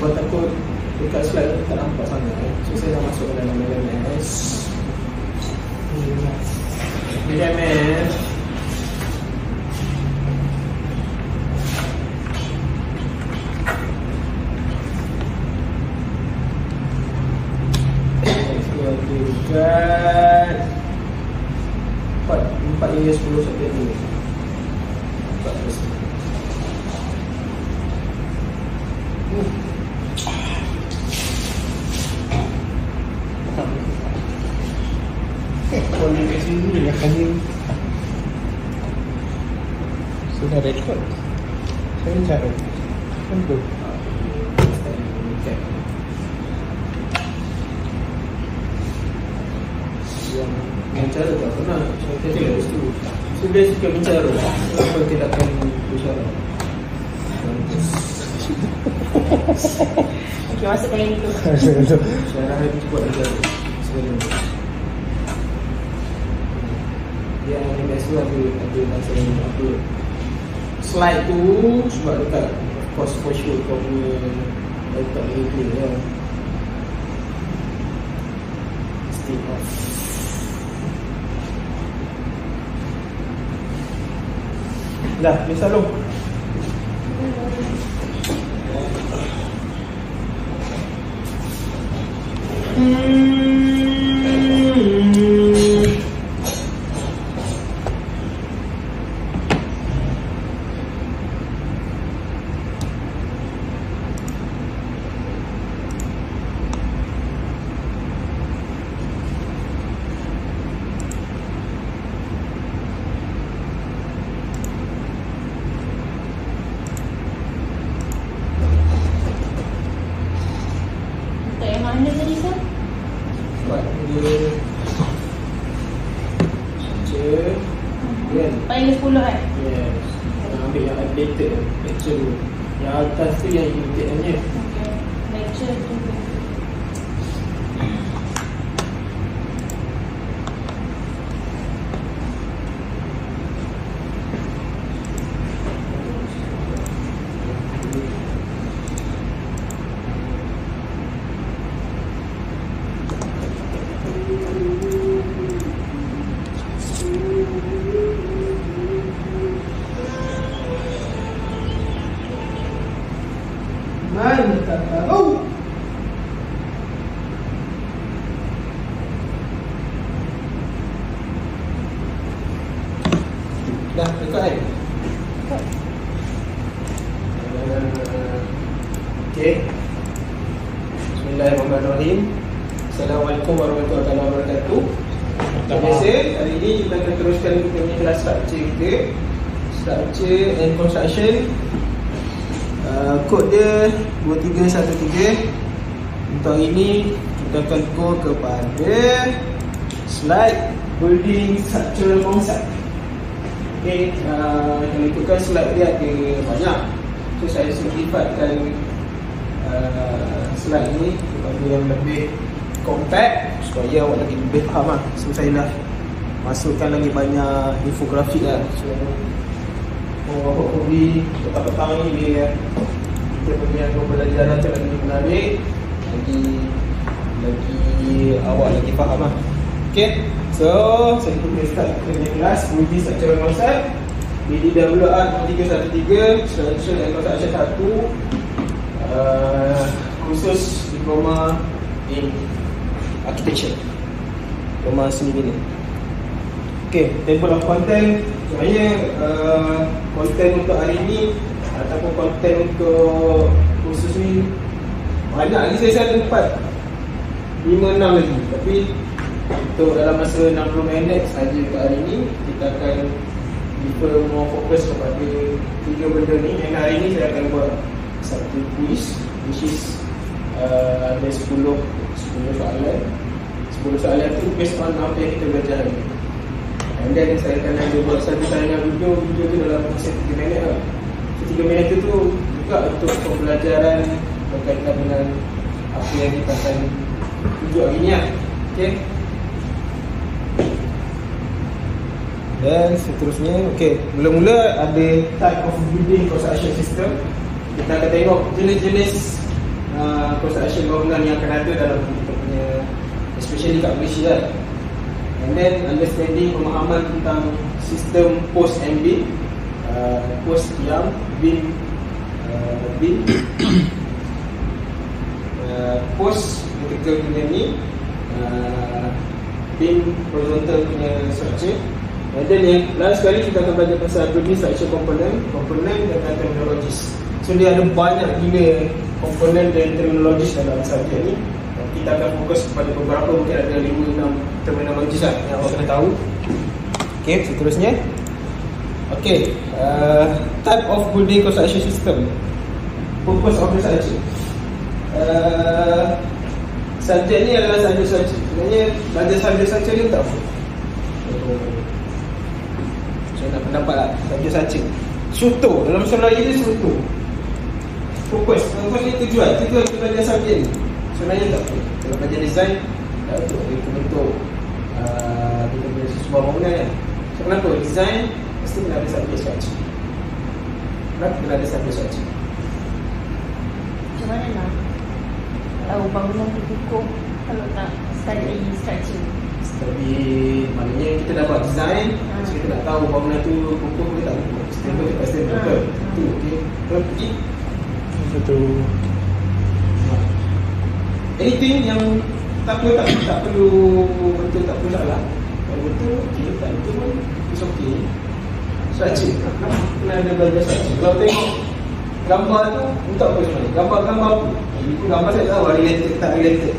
sebab takut dekat slide ni tak nampak sangat so saya dah masuk ke dalam LMS. LMS dekat 4 hingga 10 sampai 2 4%. Boleh kat sini dia hanya sudah record. Saya cara tentu. Yang cara tak pernah saya tengok situ. So dia suka bicara. Apa tidak akan bicara. Okay, masukkan yang itu. Saya dah habis buat bicara. Sebenarnya dia LMS tu ada masa yang upload slide tu sebab dekat course for sure kau punya laptop ni clear lah. Stick off. Dah, ni salung. Mana tadi kan? Buat dia kan? Paling 10 kan? Yes. Ambil yang updated lecture tu. Yang atas tu yang updated hanya. Okay. Lecture tu. Mana tak tahu. Dah dekat kan? Okey. Bismillahirrahmanirrahim. Assalamualaikum warahmatullahi wabarakatuh. Macam biasa, hari ini kita akan teruskan kita punya kelas structure kita. Structure and construction. Kod dia 2313. Untuk hari ini kita akan go kepada slide building structural concept. Okay, yang ikutkan slide dia ada banyak. So saya simplifikan slide ni kepada yang lebih compact supaya awak lagi lebih faham lah. So saya dah masukkan lagi banyak infografik lah. So hopefully petang-petang ni dia kita punya pembelajaran tu lagi menarik, lagi awak lagi faham lah. Okay, so saya pun start dengan kelas Building Structural Concept BDWR 2313 Structural and Construction 1 khusus diploma in architecture, diploma seni bina. Okay, table of content. Sebenarnya konten untuk hari ini ataupun konten untuk khusus ni banyak lagi. Saya ada 5-6 lagi. Tapi untuk dalam masa 60 minit sahaja untuk hari ini, kita akan refer more fokus kepada 3 benda ni. Dan hari ini saya akan buat satu quiz which is ada 10 soalan. 10 soalan tu based on apa yang kita belajar hari ini. And then saya akan ada buat satu tayangan video tu dalam masa 3 minit lah. So 3 minit tu juga untuk pembelajaran berkaitan dengan apa yang kita akan tunjuk hari ni lah. Okay. Dan seterusnya, okay, mula-mula ada type of building construction system. Kita akan tengok jenis-jenis construction bangunan yang akan ada dalam kita punya, especially kat Malaysia kan. And then understanding, pemahaman tentang sistem post and beam, post yang beam, post vertical punya ni, beam horizontal punya structure. And then yang last sekali kita akan belajar pasal building structure component dan terminologis. So dia ada banyak gila komponen dan terminologis dalam subjek ni. Kita akan fokus kepada beberapa, mungkin ada 5-6 terminologis lah yang awak kena tahu. Okay, seterusnya. Okay, type of building construction system. Purpose of the structure. Subjek ni adalah subjek structure. Sebenarnya belajar subjek structure ni tak apa. Saya nak pendapat lah subjek structure. Contoh, dalam bahasa Melayu ni contoh. Purpose ni tujuan kita belajar subjek ni. Sebenarnya tak apa. Kalau belajar design, tak betul kita bentuk kita punya sebuah bangunan kan. So kenapa? Design mesti kena ada subjek structure. Kenapa kena ada subjek structure? Macam mana nak tahu bangunan tu kukuh kalau tak study structure? Tapi maknanya kita dah buat design, so kita nak tahu bangunan tu kukuh ke tak kukuh. Stable ke tak stable ke. Itu okey. Kalau pergi Satu. anything yang tak perlu betul, tak perlu salah. Kalau betul, okey. Tak betul pun it's okey. Structure, kena ada belajar structure. Kalau tengok gambar tu, tak apa sebenarnya. Gambar apa? Itu gambar saya tahu related tak related.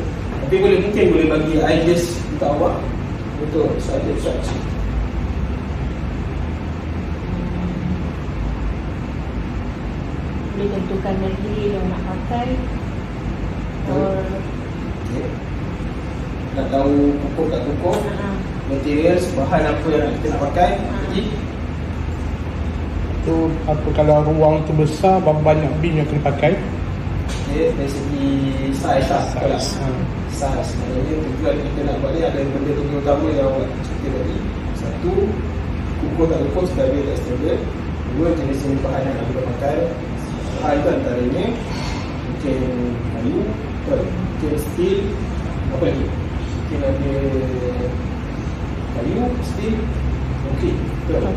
Tapi mungkin boleh bagi ideas untuk awak untuk subject structure. Boleh tentukan material yang nak pakai. Or Okay. Nak tahu kukuh tak kukuh, material, bahan apa yang kita nak pakai. Jadi Tu apa kalau ruang tu besar, berapa banyak beam yang kena pakai? dari segi size lah. Size. Size. Maknanya tujuan kita nak buat ni ada benda tiga utama yang awak cerita tadi. Satu, kukuh tak kukuh, stable tak stable. Dua, jenis-jenis bahan yang kita pakai. Bahan tu antaranya mungkin kayu, mungkin steel, apa lagi? Mungkin ada kayu, steel, mungkin. Betul.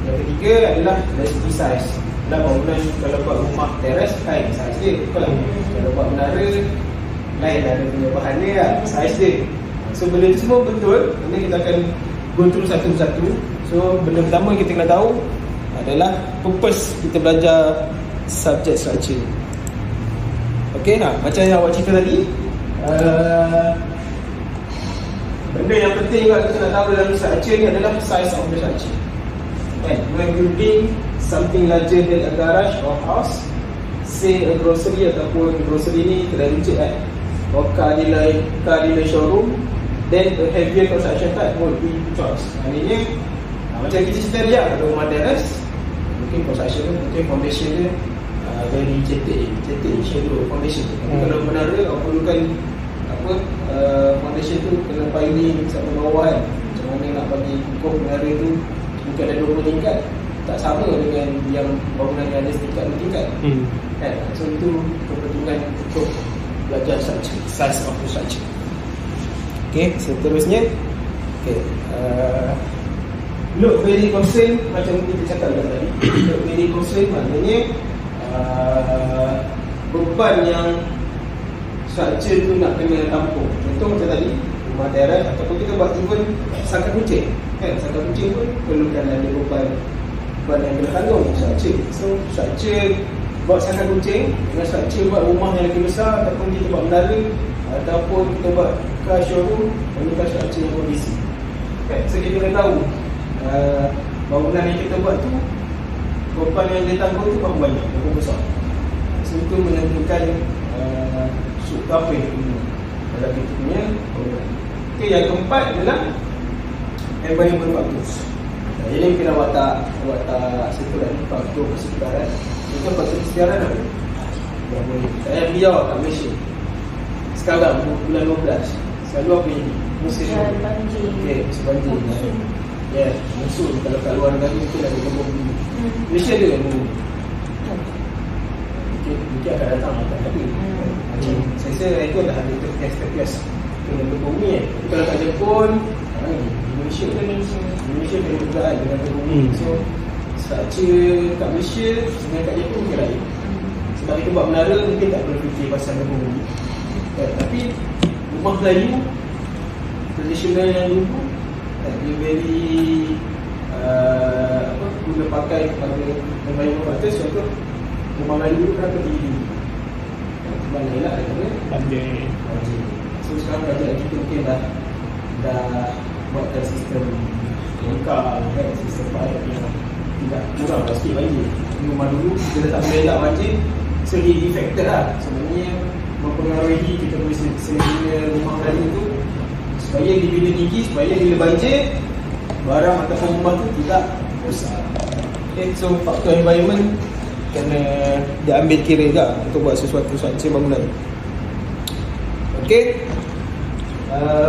Yang ketiga adalah dari segi size. Dalam bangunan kalau buat rumah teres, kain size dia, betul lah. Kalau buat menara, lain lah dia punya bahan dia lah, size dia. So benda tu semua betul. Nanti kita akan go through satu-satu. So benda pertama kita kena tahu adalah purpose kita belajar subject structure. Okay, macam yang awak cerita tadi, benda yang penting juga kita nak tahu dalam structure ni adalah size of the structure. And when building something larger than a garage or house, say a grocery ataupun grocery ni kedai runcit kan, or car dealer showroom, then a heavier construction type would be choice. Maknanya macam kita cerita dia, ada rumah teres, mungkin construction tu, mungkin foundation dia very cetek shadow foundation. Tapi kalau menara awak perlukan foundation tu kena piling sampai bawah kan. Macam mana nak bagi kukuh menara tu mungkin ada 20 tingkat, tak sama dengan yang bangunan yang ada setingkat 2 tingkat kan. So itu kepentingan untuk belajar structure, size of the structure. Okay, seterusnya look very concern, macam kita cakap tadi. Look very concern maknanya beban yang structure tu nak kena tampung. Contoh macam tadi rumah teres, ataupun kita buat even sangkar kucing kan. Sangkar kucing pun perlukan ada beban yang kena tanggung structure. So structure buat sangkar kucing dengan structure buat rumah yang lebih besar, ataupun kita buat menara, ataupun kita buat car showroom, perlukan structure yang kondisi kan. So kita kena tahu bangunan yang kita buat tu beban yang dia tanggung tu berapa banyak, berapa besar. So itu menentukan apa yang kita guna dalam kita punya bangunan. Okay, yang keempat adalah environment factors. Jadi mungkin awak tak settle lagi faktor persekitaran. Itu faktor persekitaran apa? Yang boleh saya biar kat Malaysia sekarang bulan 12 selalu apa ini? Musim banjir. Okay, musim banjir. Ya, musim kalau kat luar negara mungkin ada gempa bumi. Malaysia ada gempa bumi. mungkin akan datang akan habis. Saya rasa itu dah ada terbias dengan berbumi Tapi kalau kat Jepun, Indonesia ada perbezaan dengan berbumi. So structure kat Malaysia dengan kat Jepun mungkin lain. Sebab kita buat menara mungkin tak perlu fikir pasal berbumi. Tapi rumah Melayu tradisional yang dulu dia very guna pakai kepada membayar batas. Contoh rumah Melayu dulu kenapa tinggi? Sebab lain lah Banjir. So sekarang kerajaan kita mungkin dah buatkan sistem lengkap sistem baik yang tidak kurang lah sikit banjir. Rumah dulu kita dah tak boleh elak banjir, so dia affected lah. Sebenarnya mempengaruhi kita boleh selalunya rumah Melayu tu supaya dibina tinggi, supaya bila banjir barang ataupun rumah tu tidak rosak. So faktor environment kena diambil kira juga untuk buat sesuatu structure bangunan.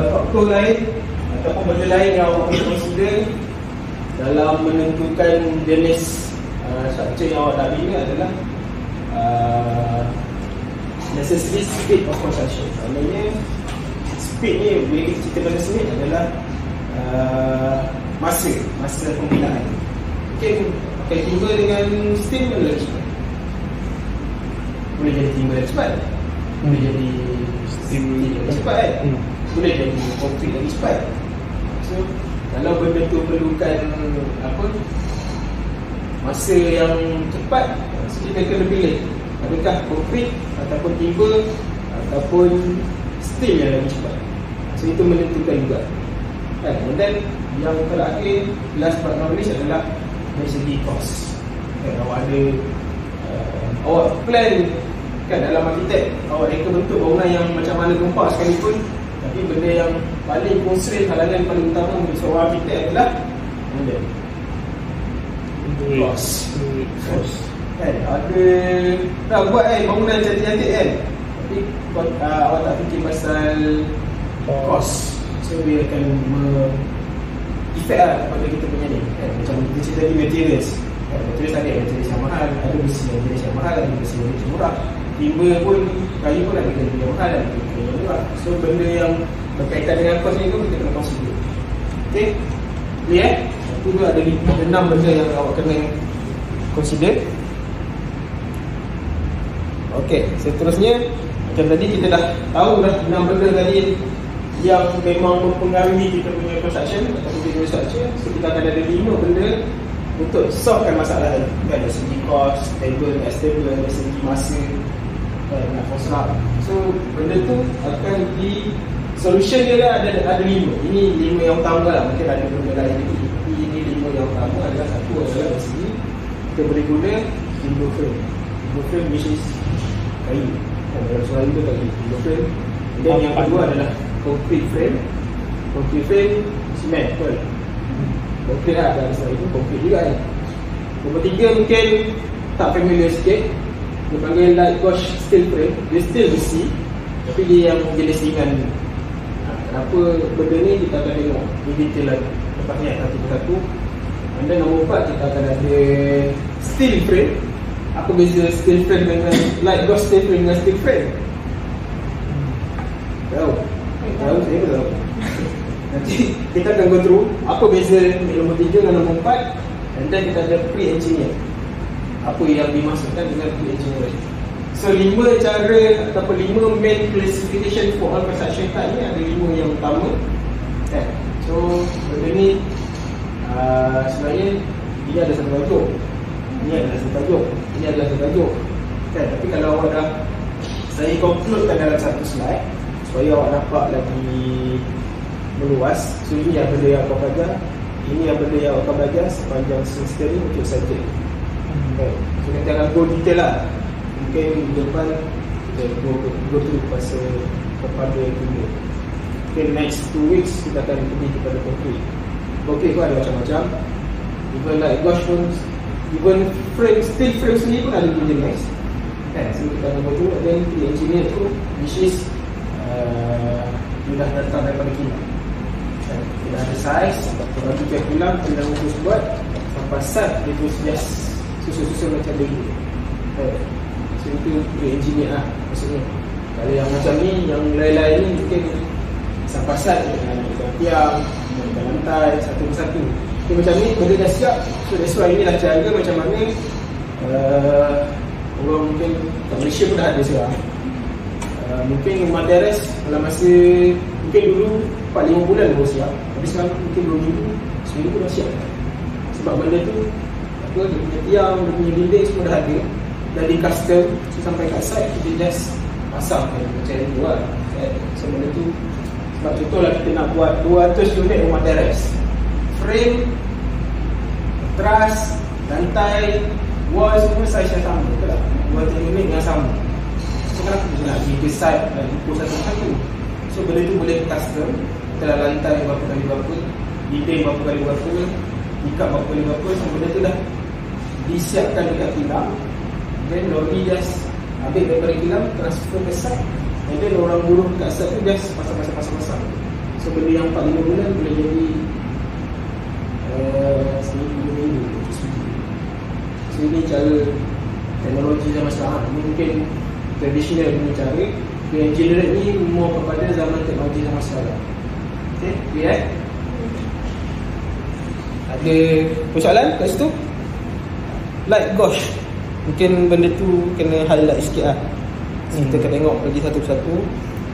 Faktor lain ataupun benda lain yang awak perlu consider dalam menentukan jenis structure yang awak nak bina adalah necessary speed of construction. Maksudnya speed ni bila kita cerita pasal speed adalah masa pembinaan. Pakai timber dengan steel mana lagi cepat? Boleh jadi timber lagi cepat, boleh jadi steel lagi cepat kan? Boleh jadi konkrit lagi cepat. So kalau benda tu perlukan masa yang cepat, so kita kena pilih adakah konkrit ataupun timber ataupun steel yang lagi cepat. So itu menentukan juga kan. And then yang terakhir, last but not least adalah dari segi cost. Awak ada awak plan kan dalam arkitek, awak reka bentuk bangunan yang macam mana gempak sekalipun, tapi benda yang paling constraint, halangan paling utama bagi seorang arkitek adalah benda cost. Kan ada dah buat bangunan cantik-cantik kan, tapi awak tak fikir pasal cost. So dia akan efek lah kepada kita punya ni kan. Macam kita cerita tadi materials kan, materials ada materials yang mahal, ada besi yang mahal, ada besi yang murah, timber pun, kayu pun ada yang mahal, ada yang murah. So benda yang berkaitan dengan cost ni tu kita kena consider. Okay, clear Itu tu ada 6 benda yang awak kena consider. Okay, seterusnya macam tadi kita dah tahu dah 6 benda tadi yang memang mempengaruhi kita punya construction ataupun kita structure. So kita akan ada 5 benda untuk solvekan masalah tadi kan, dari segi cost, stable, stable, dari segi masa nak construct. So benda tu akan di solution dia lah ada 5. Ini 5 yang utama lah, mungkin ada benda lain lagi. Ini 5 yang utama adalah satu adalah dari segi kita boleh guna timber frame. Timber frame which is kayu kan, dalam soalan tu tadi timber frame. Dan yang kedua adalah concrete frame. Concrete frame cement betul. Concrete lah, dari selain itu concrete juga kan. Nombor 3 mungkin tak familiar sikit, dia panggil light gauge steel frame. Dia steel besi tapi dia yang jenis ringan. Kenapa benda ni kita akan tengok in detail lagi lepas ni satu persatu. And then nombor 4 kita akan ada steel frame. Apa beza steel frame dengan light gauge steel frame dengan steel frame? Tahu? Tahu, saya pun tahu. Nanti kita akan go through apa beza nombor 3 dan nombor 4. And then kita ada pre-engineer, apa yang dimaksudkan dengan pre-engineering. So 5 cara ataupun 5 main classification for all construction type ni, ada 5 yang utama kan. So benda ni sebenarnya ini ada satu tajuk, ini adalah satu tajuk, ini adalah satu tajuk kan. Tapi kalau awak dah saya concludekan dalam satu slide supaya awak nampak lagi meluas. So ini yang benda yang awak belajar, ini yang benda yang awak akan belajar sepanjang semester ni untuk subjek okay. So nanti akan go detail lah. Mungkin depan kita go through pasal kepada timber. Okay, next 2 weeks kita akan pergi kepada concrete. Concrete pun ada macam-macam, even like gauge pun, even frame, steel frame sendiri pun ada jenis kan. So kita akan go through. Dan engineer tu which is sudah datang daripada kilang kan. Kita ada size, orang tu pulang kita dah urus buat sampai sat dia tu just susun-susun macam begini kan. So So itu pre-engineer lah maksudnya. Kalau yang macam ni, yang lain-lain ni mungkin pasal dengan tiang, dengan lantai satu persatu. Okay, macam ni benda dah siap. So that's why inilah cara macam mana orang mungkin kat Malaysia pun dah ada sekarang. Mungkin rumah teres dalam masa mungkin dulu 4-5 bulan baru siap. Tapi sekarang mungkin 2 minggu, seminggu pun dah siap. Sebab benda tu apa, dia punya tiang, dia punya dinding semua dah ada, dah di custom. So sampai kat site kita just pasang macam itu lah. So benda tu, sebab contohlah kita nak buat 200 unit rumah teres, frame, truss, lantai, wall semua saiz yang sama, betul tak? 200 unit yang sama. So kenapa kita nak pergi ke site dan ukur satu-satu? So benda tu boleh custom. Kita dah lantai berapa kali berapa, dinding berapa kali berapa, ikat berapa kali berapa. So benda tu dah disiapkan dekat kilang. Then lori just ambil daripada kilang, transfer ke site. And then orang buruh kat site tu just pasang. So benda yang 4-5 bulan boleh jadi seminggu. So ini cara teknologi zaman sekarang. Ini mungkin tradisional punya cara. Yang generate ni more kepada zaman teknologi zaman sekarang. Okay, clear? Ada persoalan kat situ? Like gosh, mungkin benda tu kena highlight sikit lah. Kita akan tengok lagi satu persatu.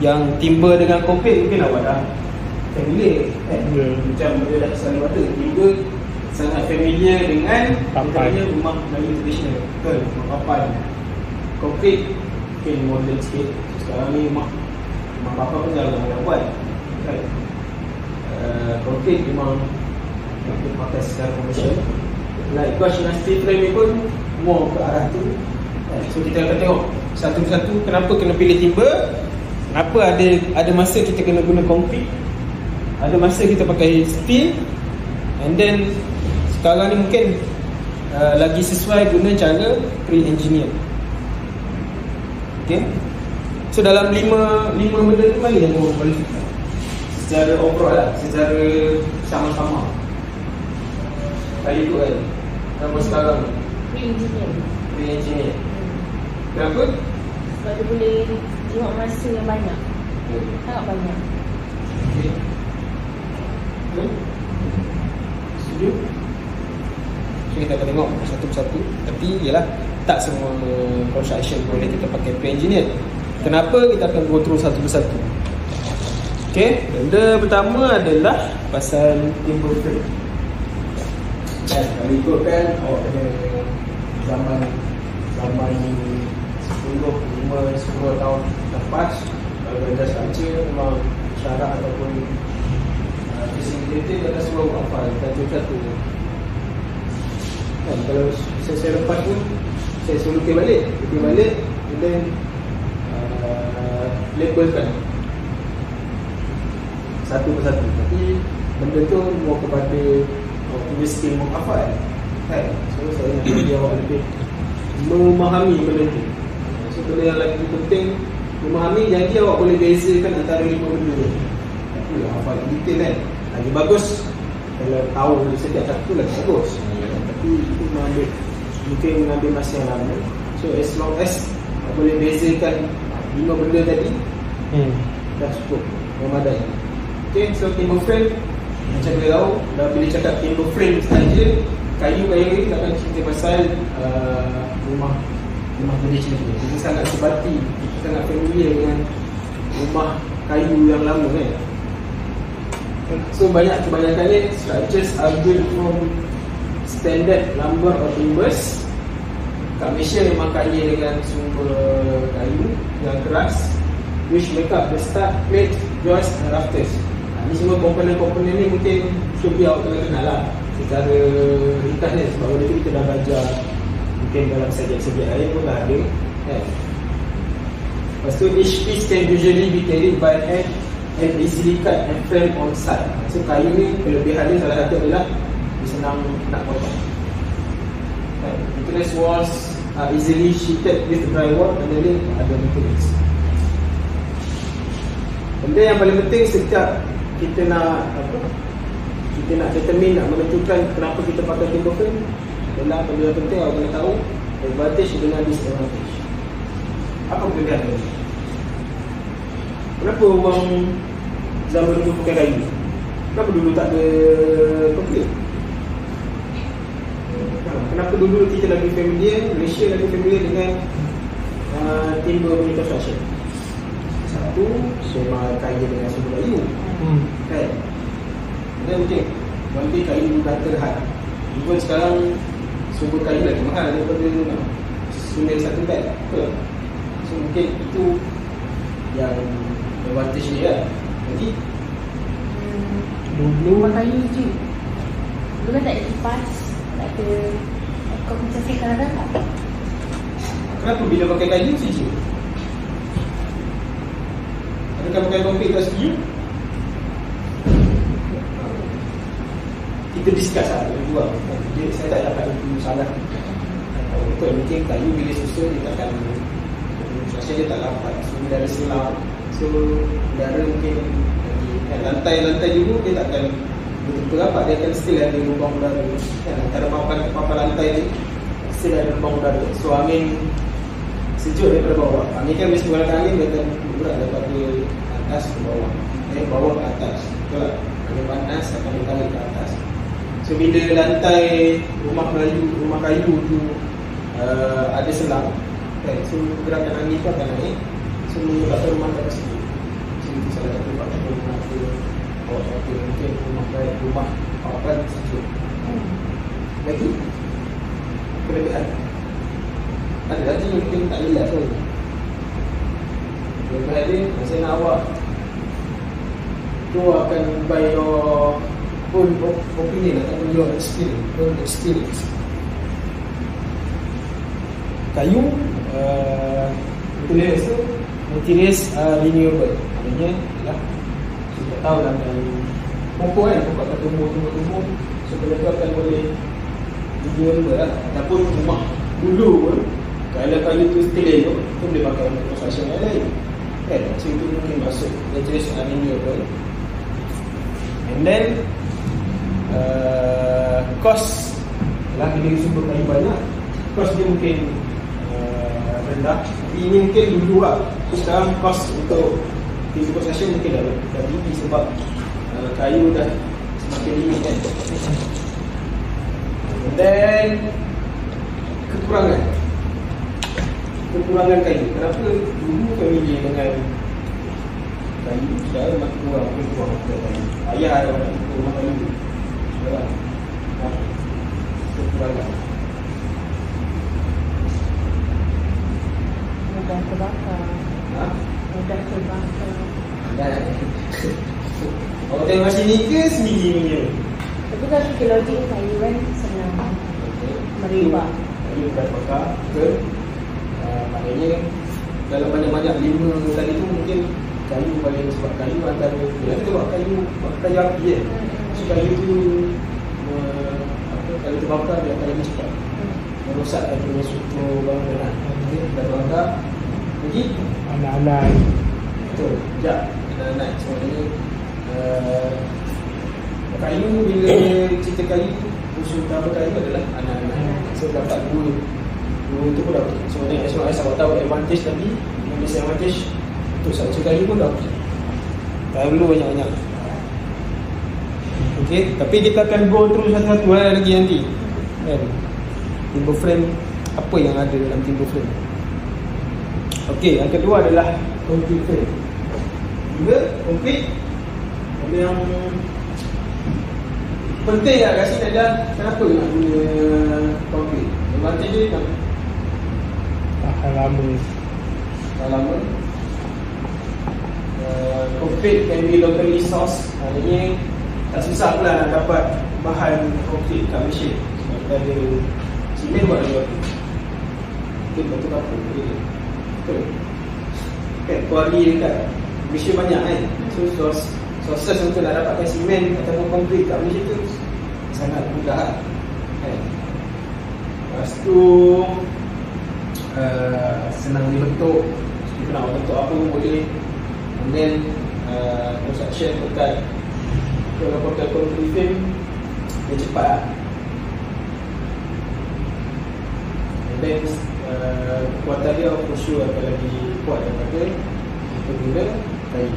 Yang timber dengan konkrit mungkin awak dah familiar macam dia dah selalu ada. Timber sangat familiar dengan rumah Melayu tradisional, betul, rumah papan. Konkrit mungkin modern sikit. Sekarang ni rumah papan pun jarang orang buat, kan? Konkrit memang kita pakai secara komersial. Like gosh dengan steel frame ni pun more ke arah tu. So kita akan tengok satu persatu kenapa kena pilih timber, kenapa ada masa kita kena guna konkrit, ada masa kita pakai steel, and then sekarang ni mungkin lagi sesuai guna cara pre-engineer. Okay. So dalam 5 benda tu mana yang orang qualify secara overall lah, secara sama-sama kali tu kan. Nama sekarang pre-engineer. Kenapa? Sebab dia boleh jimat masa yang banyak. Sangat banyak. Okay. Setuju? So kita akan tengok satu persatu. Tapi yalah, tak semua construction boleh kita pakai pre-engineer. Kenapa? Kita akan go through satu persatu. Okay, benda pertama adalah pasal timber frame. Kalau ikutkan awak kena zaman 10 tahun lepas, kalau belajar structure memang syarat ataupun facilitator akan semua hafal satu-satu. Kan, kalau saya lepas pun saya suruh balik and then labelkan satu persatu. Tapi benda tu mau kepada punya skill menghafal, kan? So saya nak bagi awak lebih memahami benda tu. So benda yang lagi penting memahami, jadi awak boleh bezakan antara 5 benda tu. Tapi hafal detail kan, lagi bagus. Kalau tahu setiap satu lagi bagus. Tapi itu mungkin mengambil masa yang lama. So as long as boleh bezakan 5 benda tadi, dah cukup, memadai. Okay, so timber frame macam kita tahu, dah bila cakap timber frame saja, kayu ni takkan cerita pasal rumah tradisional. Kita sangat sebati, kita sangat familiar dengan rumah kayu yang lama kan. So kebanyakannya structures are built from standard lumber or timbers. Kat Malaysia memang kaya dengan sumber kayu yang keras, which make up the stud, plate, joist and rafters. Ini semua komponen-komponen ni mungkin should be awak kenal lah secara ringkas ni, sebab benda tu kita dah belajar mungkin dalam subjek-subjek lain pun dah ada, kan? Lepas tu each piece can usually be carried by hand and easily cut and frame on site. So kayu ni kelebihan dia salah satu adalah dia senang nak potong. Interlace walls are easily sheeted with drywall and then ada materials. Benda yang paling penting setiap kita nak determine, nak menentukan kenapa kita pakai timber frame adalah benda yang penting awak kena tahu advantage dengan disadvantage. Apa perbezaan dia? Kenapa orang zaman dulu pakai kayu? Kenapa dulu tak ada konkrit? Kenapa dulu kita lagi familiar, Malaysia lagi familiar dengan timber punya construction? Satu, semua kaya dengan sumber kayu. Kan? Dan mungkin nanti kayu dah terhad. Even sekarang sumber kayu lagi mahal daripada sungai satu beg. Betul? So mungkin itu yang advantage dia kan. Jadi Rumah kayu je. Dulu kan tak ada kipas, tak ada kompensasi kadang tak. kenapa bila pakai kayu sejuk? Adakah pakai konkrit tak setuju? Kita discuss lah berdua. Saya tak dapat itu salah. Betul, mungkin kayu bila susun dia takkan, rasa dia tak dapat. So udara selam, so udara mungkin lantai-lantai juga dia takkan betul-betul rapat. Dia akan still ada lubang udara kan, antara papan lantai ni still ada lubang udara. So angin sejuk daripada bawah. Angin kan biasa menggunakan angin, dia akan bergerak daripada atas ke bawah, bawah ke atas. Betul tak? Angin panas akan ditarik ke atas. So bila lantai rumah kayu tu ada selang kan, so gerakan angin tu akan naik, so menyebabkan rumah tak sejuk. So itu salah satu faktor kenapa awak kata mungkin rumah papan sejuk. Lagi kelebihan ada lagi yang mungkin tak jelas pun. Kelebihan dia, saya nak awak tu akan by your own opinion ataupun your experience. Kayu materials renewable. Maknanya ialah kita tahu dalam pokok kan, pokok akan tumbuh. So benda tu akan boleh renewable lah. Ataupun rumah dulu pun kalau kayu tu still tu boleh pakai untuk construction yang lain kan. So itu mungkin masuk materials renewable. And then cost lah, bila sumber kayu banyak, cost dia mungkin rendah. Tapi ini mungkin dulu lah. Sekarang cost untuk timber construction mungkin dah tinggi sebab kayu dah semakin tinggi kan. And then kekurangan kayu. Kenapa dulu familiar dengan kayu, sekarang makin kurang kayu. Ayah ada orang rumah kayu sekarang kekurangan. Mudah terbakar. Mudah terbakar. Awak tengok macam ni ke sendiri punya? Tapi kalau fikir logik kayu kan senang meribak. Kayu dah bakar ke maknanya dalam banyak-banyak lima tadi tu mungkin kayu paling, sebab kayu antara bila kita buat kayu api kan. So kayu tu kalau terbakar dia akan lebih cepat merosakkan punya struktur bangunan. Dah terbakar lagi Anak-anak betul, sekejap naik. So maknanya kayu, bila cerita kayu, unsur utama kayu adalah anak-anak. So dapat dua itu pun dah okey. So ni as long as awak tahu advantage tadi, disadvantage untuk satu kayu pun dah okey. Tak perlu banyak-banyak. Okey, tapi kita akan go through satu-satu lagi nanti kan. Timber frame, apa yang ada dalam timber frame. Okey, yang kedua adalah concrete frame. Juga concrete ada yang penting lah kat sini adalah kenapa nak guna concrete. Advantage dia kan tahan lama. Concrete can be locally sourced. Maknanya tak susah pula nak dapat bahan concrete kat Malaysia. Sebab kita ada simen buat lagi apa. Mungkin betul apa betul kan, kuali dekat Malaysia banyak kan. So sources untuk nak dapatkan simen ataupun concrete kat Malaysia tu sangat mudah kan. Lepas tu senang dibentuk. Kita nak bentuk apa pun boleh. And then construction dekat kalau pakai concrete frame dia cepat lah. And then kekuatan dia for sure akan lagi kuat daripada kita guna kayu.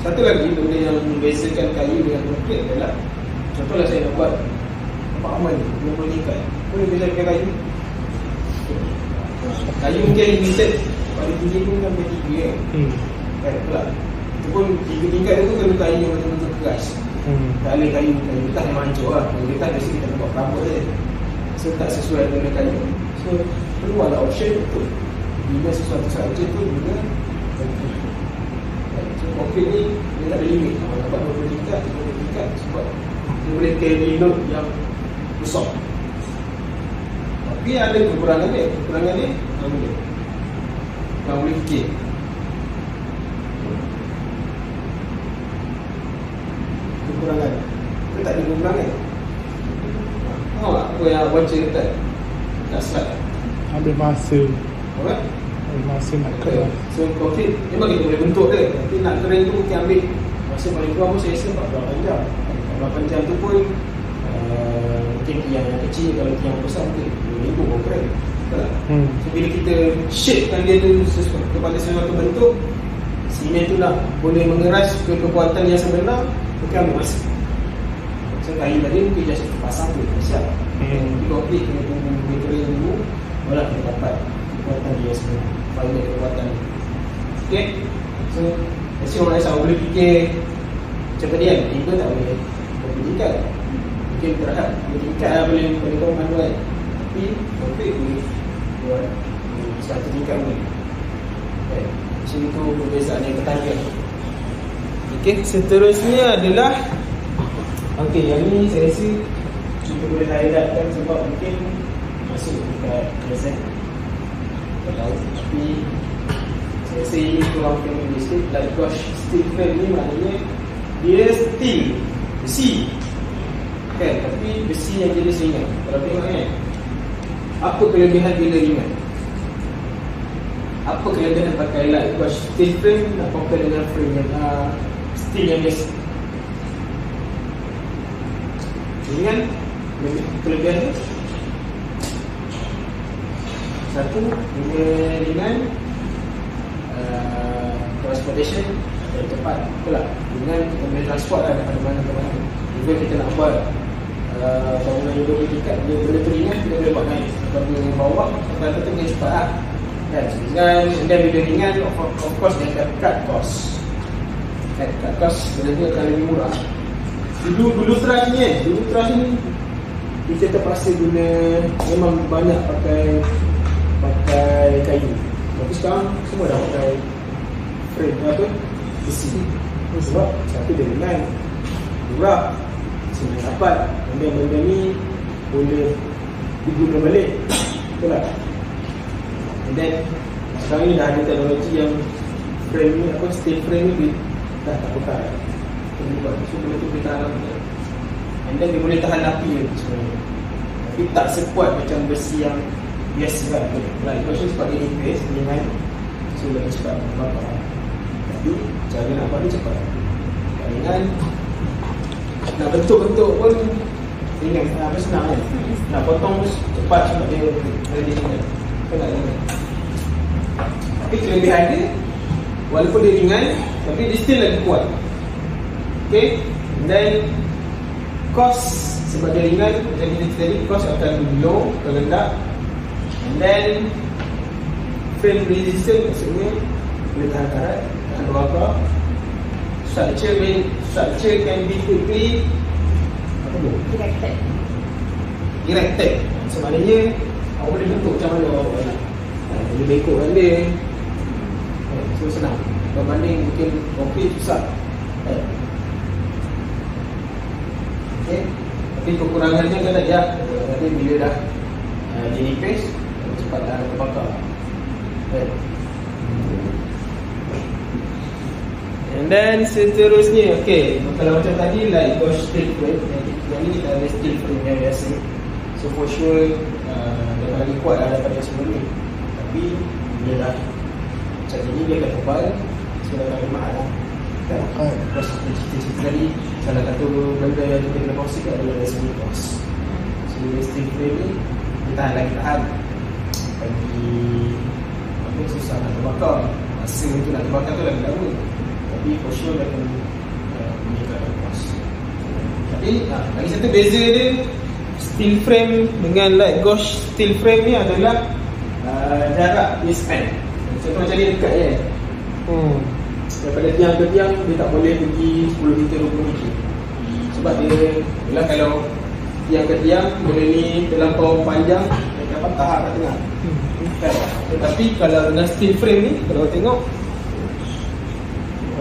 Satu lagi benda yang membezakan kayu dengan konkrit adalah, contohlah saya nak buat apa aman ni, 50 tingkat, boleh beza dengan kayu. Kayu mungkin limited, pada tinggi pun sampai 3 kan. Kan pula. Itu pun 3 tingkat tu kena kayu yang betul-betul keras. Tak boleh kayu getah yang hancur lah. Kalau getah biasa kita buat rambut je. So tak sesuai dengan kayu. So perlu ada option untuk bila sesuatu sahaja tu guna kayu. So konkrit ni dia tak ada limit. Kalau dapat 20 tingkat, 30 tingkat sebab dia boleh carry load yang besar. Tapi ada kekurangan dia. Kekurangan dia yang boleh fikir. Kekurangan kita tak ada kekurangan. Tahu tak apa yang baca dekat slide? Ambil masa. Alright? Ambil masa nak keras. So konkrit memang kita boleh bentuk dia, tapi nak kering tu mungkin ambil masa paling kurang pun saya rasa 48 jam. 48 jam tu pun mungkin yang kecil, kalau yang besar mungkin 2 minggu pun kering. Betul tak? So bila kita shapekan dia tu kepada sesuatu bentuk, simen tu nak boleh mengeras ke kekuatan yang sebenar, mungkin ambil masa. So kayu tadi mungkin just pasang tu siap. Jadi konkrit kena tunggu dia kering dulu, barulah kita dapat kekuatan dia sebenar, final kekuatan dia. Okay? So mesti orang rasa boleh fikir macam tadi kan, tiba tak boleh bertingkat, mungkin terhad bertingkat lah boleh kau manual, tapi konkrit boleh buat satu tingkat boleh. Okay. So itu perbezaan yang ketahuan. Okay, seterusnya adalah yang ni saya rasa kita boleh highlightkan sebab mungkin masuk dekat present tak tahu, tapi saya rasa ini kurang familiar sikit. Like gosh, steel frame ni maknanya dia steel, besi kan, tapi besi yang jenis ringan. Kalau tengok kan, apa kelebihan bila ringan? Apa kelebihan pakai light gosh steel frame nak compare dengan frame yang steel yang biasa? Ringan, kelebihan dia satu, bila ringan transportation lebih cepat. Betul tak? Ringan kita boleh transport lah daripada mana ke mana. Jika kita nak buat bangunan yang 20 tingkat, dia benda tu ringan, kita boleh buat naik dari bawah, kata tu boleh cepat lah kan. Dan bila ringan, of course dia akan cut cost. Cut cost, benda tu akan lebih murah. Dulu trust ni kita terpaksa guna, memang banyak pakai kayu. Tapi sekarang semua dah pakai frame besi. Sebab satu dia ringan, murah, senang dapat. Benda-benda ni boleh diguna balik. Betul tak? And then sekarang ni dah ada teknologi yang frame ni, steel frame ni dah tak pakai. So benda tu boleh tahan lama. And then dia boleh tahan api je sebenarnya. Tapi tak sekuat macam besi yang biasa kan. Like macam sebab dia nipis, ringan, so lebih cepat bakar. Tapi cara nak buat dia cepat. Ringan, nak bentuk-bentuk pun ringan, senang kan. Nak potong pun cepat sebab dia ringan. Kan tak ringan. Tapi kelebihan dia, walaupun dia ringan, tapi dia still lagi kuat. Okay, then cost sebab dia ringan, macam kita tadi, cost akan low, rendah. And then frame resistance, maksudnya boleh tahan karat, tahan bakar. Structure can be quickly erected. So maknanya awak boleh bentuk macam mana awak nak. Boleh bekokkan dia. So senang. Berbanding mungkin konkrit susah. Okay. Tapi kekurangannya kan tak ya. Tapi bila dah dinipis, cepat dah terbakar. Okay. And then seterusnya, okay, kalau macam tadi like gosh steel frame, yang ni kita ada steel frame yang biasa. So for sure dia akan lagi kuat daripada yang sebelum ni. Tapi bila dah macam ni, dia akan tebal, so dah akan mahal lah. Kan? Terus cerita-cerita tadi, salah satu benda yang kita kena kongsikan adalah dari segi cost. So steel frame ni, dia tahan lagi tahan bagi terbakar. Masa tu nak terbakar tu lagi lama. Tapi for sure dia akan meningkatkan kos. Tapi lagi satu beza dia, steel frame dengan light gauge steel frame ni adalah jarak dia span. Contoh macam ni dekat kan. Daripada tiang ke tiang dia tak boleh pergi 10 meter 20 meter. Sebab dia bila kalau tiang ke tiang benda ni terlampau panjang dia dapat tahap kat tengah. Tetapi kalau dengan steel frame ni kalau tengok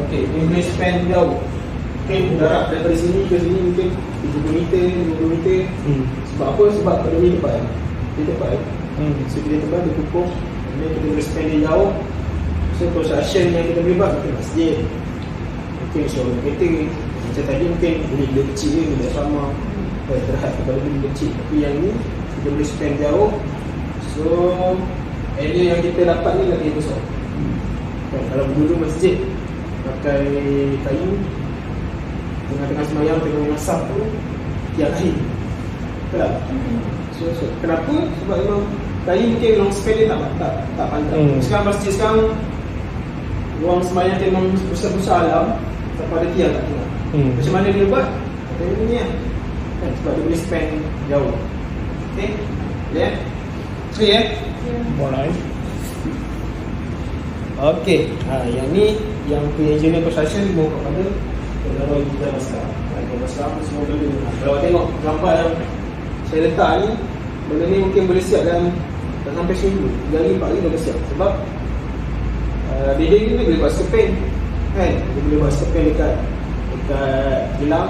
okey, dia boleh span jauh. Mungkin jarak daripada sini ke sini mungkin 70 meter, 50 meter. Sebab apa? Sebab pada ni tebal. Dia tebal. So dia tebal, dia kukuh. Kemudian kita boleh span dia jauh. So construction yang kita boleh buat mungkin masjid, mungkin showroom kereta. Macam tadi mungkin bila kecil ni, bila sama terhad kepada bila kecil. Tapi yang ni kita boleh span jauh. So area yang kita dapat ni lagi besar. Kalau dulu masjid pakai kayu, tengah-tengah semayang, tengah mengasap tu tiap hari. Betul tak? So kenapa? Sebab memang kayu mungkin long span dia tak panjang. Sekarang masjid sekarang ruang semayang dia memang besar-besar alam, sampai ada tiang kat tengah. Macam mana dia buat? Tengok ni lah kan, sebab dia boleh span jauh. Okay? Boleh clear? Boleh. Okay, yang ni yang engineer construction mau kepada pegawai kita masalah. Kalau masalah semua benda. Kalau tengok gambar yang saya letak ni, benda ni mungkin boleh siap dalam sampai seminggu, 3 hari 4 hari dah siap. Sebab dinding ni boleh buat skepen kan, dia boleh buat skepen dekat gelang.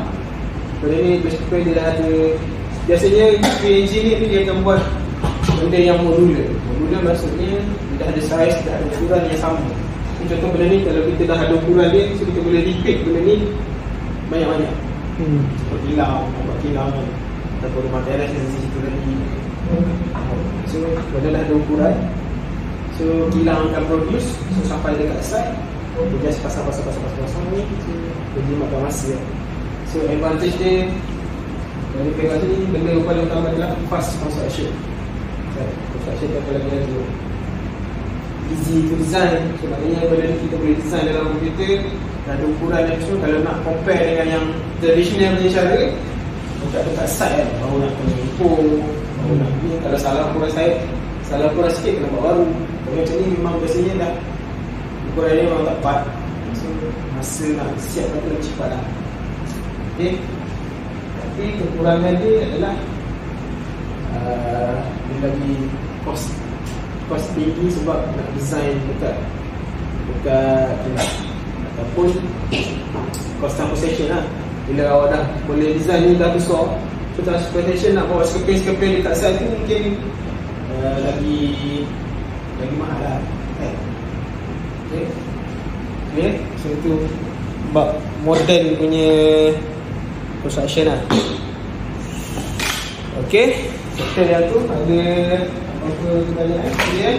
Benda ni skepen dia dah ada. Biasanya engineer ni dia akan buat benda yang modular. Modular maksudnya dia dah ada saiz, dah ada ukuran yang sama. Contoh benda ni kalau kita dah ada ukuran dia, so kita boleh repeat benda ni banyak-banyak. Seperti kilang, buat kilang ataupun rumah teras yang situ tadi. So benda dah ada ukuran, so kilang akan produce. So sampai dekat site, dia just pasang ni, jadi makan masa. So advantage dia dari pegang ni, benda paling utama adalah fast construction. Construction dia akan lagi easy to design. So maknanya benda ni kita boleh design dalam komputer, ada ukuran yang so kalau nak compare dengan yang traditional punya cara, dekat site kan, baru nak kena import, baru nak ni. Kalau salah ukuran sikit kena buat baru. Tapi macam ni memang biasanya dah ukuran dia memang tak tepat. So masa nak siap tu lebih cepat lah. Okay. Tapi kekurangan dia adalah dia lagi cost tinggi sebab nak design dekat ataupun cost transportation lah. Bila awak dah boleh design ni dah besar, so transportation nak bawa skepen dekat site tu mungkin lagi mahal lah kan? Okay. So itu bab modern punya construction lah. Okay, sektor yang tu ada apa pertanyaan? Kemudian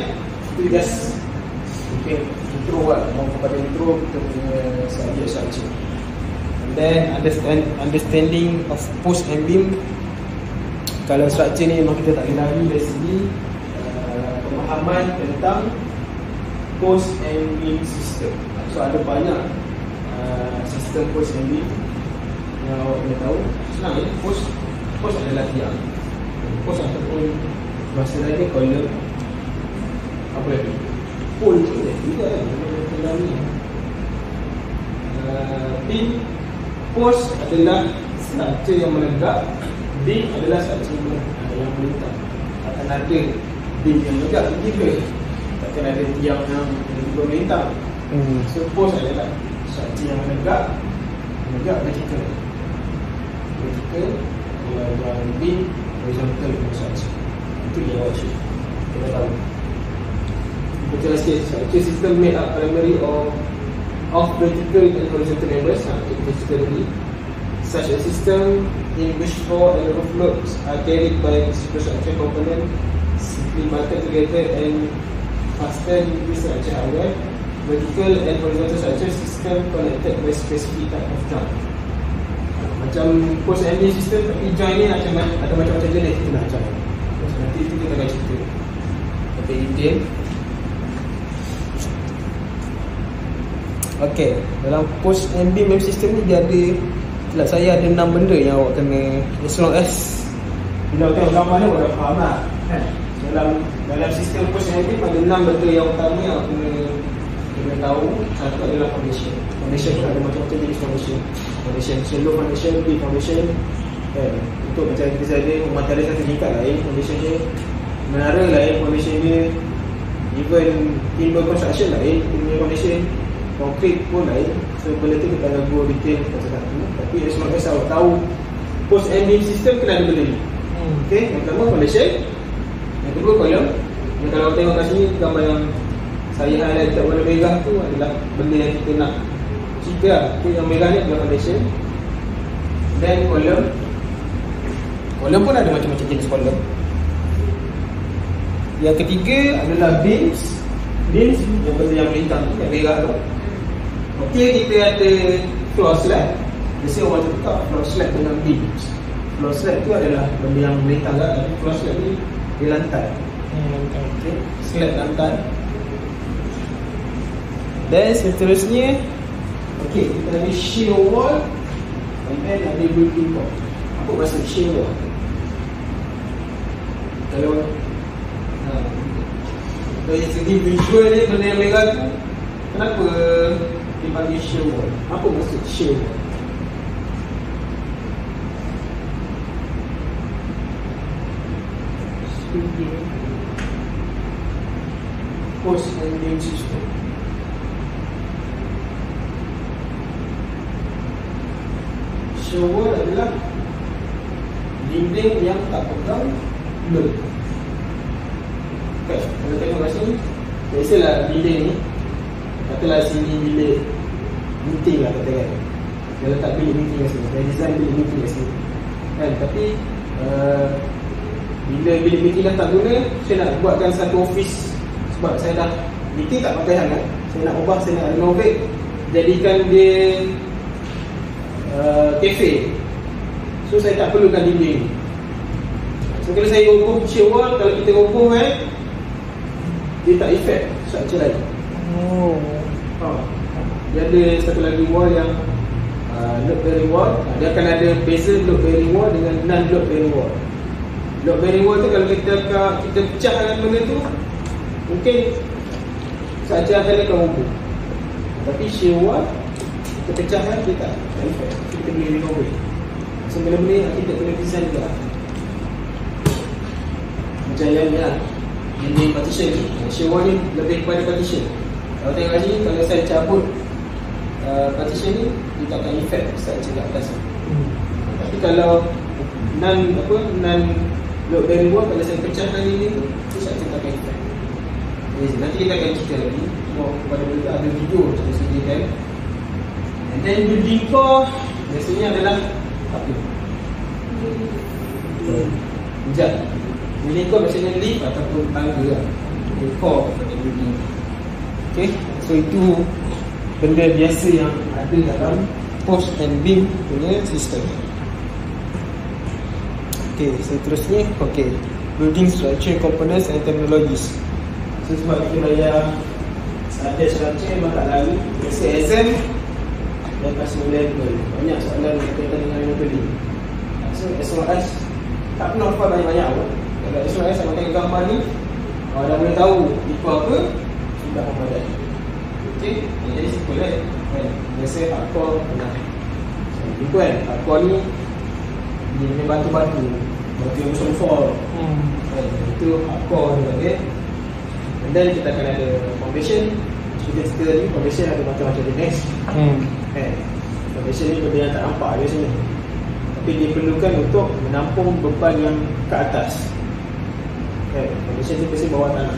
itu just mungkin intro lah, mau kepada intro kita punya subjek. And then understanding of post and beam. Kalau structure ni memang kita tak boleh lari dari sini pemahaman tentang post and beam system. So ada banyak sistem post and beam yang awak kena tahu. Senang ya, post adalah tiang. Post ataupun bahasa lain dia column. Apa lagi? Pole tu juga kan, dalam ni. Beam, post adalah struktur yang menegak, beam adalah struktur yang melintang. Akan ada beam yang menegak juga, takkan ada tiang yang melintang. So post adalah struktur yang menegak vertical. Yang beam horizontal struktur. Itu dia awak cakap. Kita tahu. Kita rasa structure system made up primarily of vertical and horizontal members. Kita cerita tadi. Such a system in which floor and roof loads are carried by superstructure component simply bolted together and fastened with structure hardware. Vertical and horizontal structure system connected by specific type of joint. Macam post and beam system, tapi joint ni ada macam-macam jenis kita nak joint. Nanti itu kita akan cerita lebih detail. Okay, dalam post and beam system ni dia ada, silap saya ada 6 benda yang awak kena, as long as bila awak tengok gambar ni awak dah faham lah kan? Dalam sistem post and beam ada 6 benda yang utama yang awak kena tahu. Satu adalah foundation. Foundation pun ada macam-macam jenis foundation. Foundation shallow foundation, deep foundation kan? Untuk macam kita ada material satu tingkat lain, foundation dia menara lain, foundation dia even timber construction lain, punya foundation konkret pun lain. So benda tu kita akan go detail satu-satu. Tapi as long as awak tahu post and beam system kena ada benda ni. Okay, yang pertama foundation, yang kedua column. Yang kalau tengok kat sini gambar yang saya highlight kat warna merah tu adalah benda yang kita nak cerita lah. Okay, yang merah ni adalah foundation. Then column. Column pun ada macam-macam jenis column. Yang ketiga adalah beams. Beams yang benda yang melintang tu, yang merah tu. Okay, kita ada floor slab. Biasanya orang tukar floor slab dengan beams. Floor slab tu adalah benda yang melintang lah. Floor slab ni di lantai. Okay, slab lantai. Dan seterusnya, okay, kita ada shear wall. And then ada building wall. Apa maksud shear wall? Kalau dari segi visual ni benda yang merah tu, kenapa dipanggil shear wall? Apa maksud shear wall? Post and beam system. Shear wall adalah dinding yang tak pegang load. Okay, kalau tengok kat sini, biasalah dinding ni, katalah sini bilik meeting lah katakan. Dia letak bilik meeting kat sini, dia design bilik meeting kat sini kan, tapi bila bilik meeting dah tak guna, saya nak buatkan satu office. Sebab saya dah meeting tak pakai sangat, saya nak ubah, saya nak renovate, jadikan dia cafe. So saya tak perlukan dinding. So kalau saya roboh shear wall, kalau kita roboh dia tak effect structure lain. Dia ada satu lagi wall yang load bearing wall. Dia akan ada beza load bearing wall dengan non load bearing wall. Load bearing wall tu kalau kita pecahkan benda tu, mungkin saja akan roboh. Tapi shear wall kita pecahkan, dia tak effect. Kita boleh renovate. So benda-benda kita kena design juga. Macam yang ni lah, dinding partition ni, shear wall ni lebih kepada partition. Kalau tengok kat sini, kalau saya cabut partition ni, dia tak akan effect structure kat atas. Tapi kalau non load bearing wall, kalau saya pecahkan ini, structure tak akan effect. Nanti kita akan cerita lagi kepada mereka, ada video saya sediakan. And then building core biasanya adalah apa? Sekejap. Building core biasanya lift ataupun tangga lah. Core pada building. Okay, so itu benda biasa yang ada dalam post and beam punya sistem. Okay, seterusnya, okay, building structure components and technologies. So sebab kita bayar ada structure memang tak lalu. Biasa exam dan pasal level banyak soalan berkaitan dengan modeling. So as long as tak pernah faham banyak-banyak pun, kalau as long as sama tengok gambar ni, dah boleh tahu itu apa, sudah memadai. Okay, jadi simple kan. Biasa hardcore pernah itu kan, hardcore ni dia punya batu-batu yang musuh fall. Itu hardcore juga. Okay, and then kita akan ada foundation. Kita tadi foundation ada macam-macam jenis. Foundation ni benda yang tak nampak biasanya, tapi dia perlukan untuk menampung beban yang ke atas. Foundation tu pasti bawah tanah.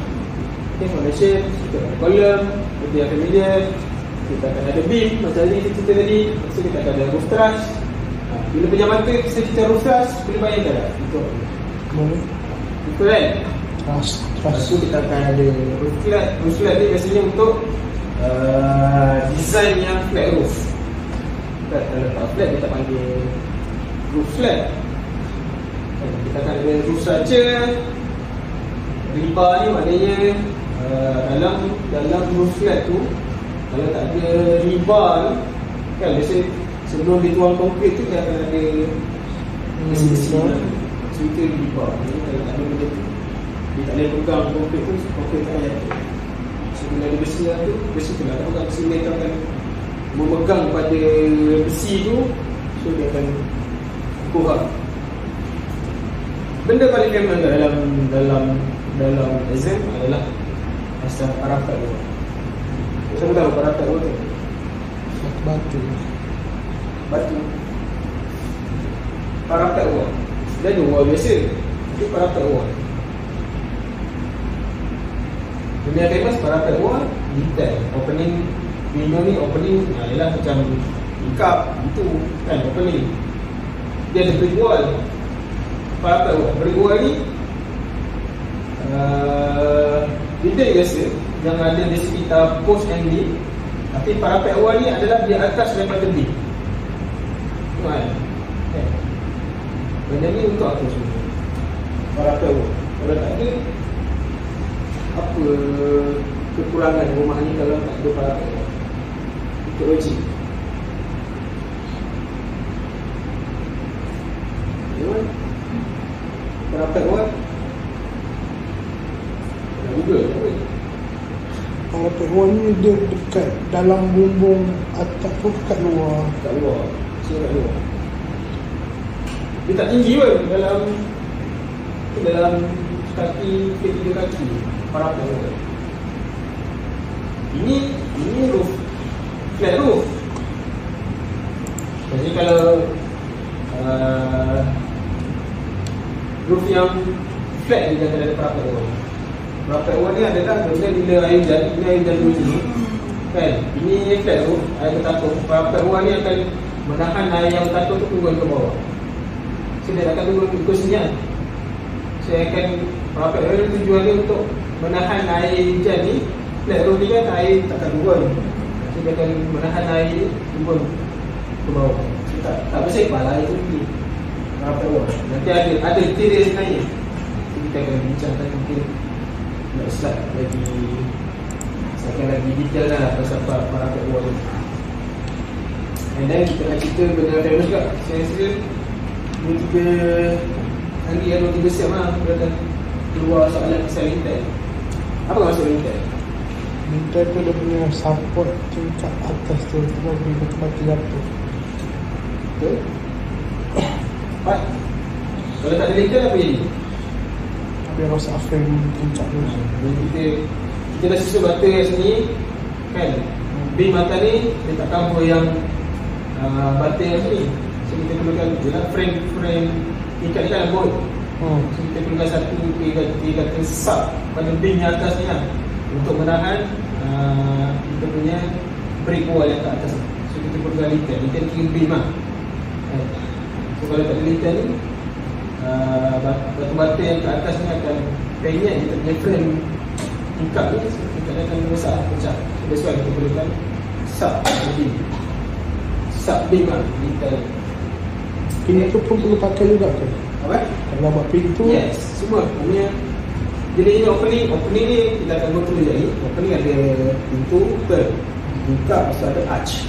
Okay, foundation kita ada column, benda yang familiar. Kita akan ada beam macam ni kita cerita tadi. Lepas tu kita akan ada roof truss. Bila pejam mata kita cerita roof truss, boleh bayangkan tak? Itu kan? Lepas tu kita akan ada roof flat. Roof flat ni biasanya untuk design yang flat roof. Kalau letak flat kita panggil roof flat. Kita akan ada roof structure. Rebar ni maknanya dalam roof flat tu Kalau tak ada rebar ni, kan biasa sebelum dia tuang konkrit tu dia akan ada besi-besi lah. So itu rebar. Jadi kalau tak ada benda tu, dia tak boleh pegang konkrit tu, konkrit tak akan jatuh. So bila ada besi lah tu, besi tu lah tak pegang, sehingga dia akan memegang pada besi tu. So dia akan kurang. Benda paling famous dalam exam adalah pasal parapat wall. Siapa tahu parapat wall tu? Batu. Parapat wall. Dia ada wall biasa. Itu parapat wall. Benda yang famous parapat wall, detail. Opening window ni, opening ialah macam tingkap itu kan, opening. Dia ada brick wall. Parapat wall. Brick wall ni detail biasa yang ada di sekitar post and beam. Tapi parapet wall ni adalah di atas daripada beam. Kan? Benda ni untuk apa semua? Parapet wall. Kalau tak ada, apa kekurangan rumah ni kalau tak ada parapet wall? Itu logik. Parapet wall Google apa? Kalau wall ni dia dekat dalam bumbung atap tu kat luar. Kat luar. Sini kat luar. Dia tak tinggi pun dalam kaki, ketiga kaki parapet wall. Ini roof, flat roof. Jadi kalau roof yang flat dia akan ada parapet wall. Parapet wall ni adalah benda bila air hujan turun sini, kan? Ini flat roof, air bertatung. Parapet wall ni akan menahan air yang bertatung tu turun ke bawah. So dia akan turun ke sini kan. So parapet wall ni tujuan dia untuk menahan air hujan ni. Flat roof ni kan air takkan turun. So dia akan menahan air turun ke bawah. So tak bersepah lah air tu pergi. Parapet wall nanti ada interior sebenarnya. So kita akan bincangkan mungkin nak slide lagi detail lah pasal parapet wall ni. And then kita nak cerita benda famous juga. Saya rasa 2-3 hari atau 3 siap lah kita akan keluar soalan pasal lintel. Apa maksud lintel? Lintel tu dia punya support tingkat atas tu bagi batu jatuh. Betul? Baik. Kalau tak ada lintel apa jadi? Dia rosak frame tingkat tu. Kita dah susun bata kat sini, kan? Beam atas ni dia tak cover yang bata yang sini. So kita perlukan frame tingkat ni kan lembut. So kita perlukan satu kata sub pada beam yang atas ni lah, untuk menahan kita punya brick wall yang kat atas. So kita perlukan lintel kira beam lah. So kalau tak ada lintel ni, batu-batu yang kat atas ni akan penyek kita punya frame tingkap ni, tingkap ni akan rosak, pecah. That's why kita perlukan sub beam lah, lintel. Pintu pun perlu pakai juga ke? Apa? Kalau buat pintu? Yes, semua. Maksudnya bila ini opening ni kita akan go through jadi. Opening ada pintu, betul. Tingkap, lepas tu ada arch.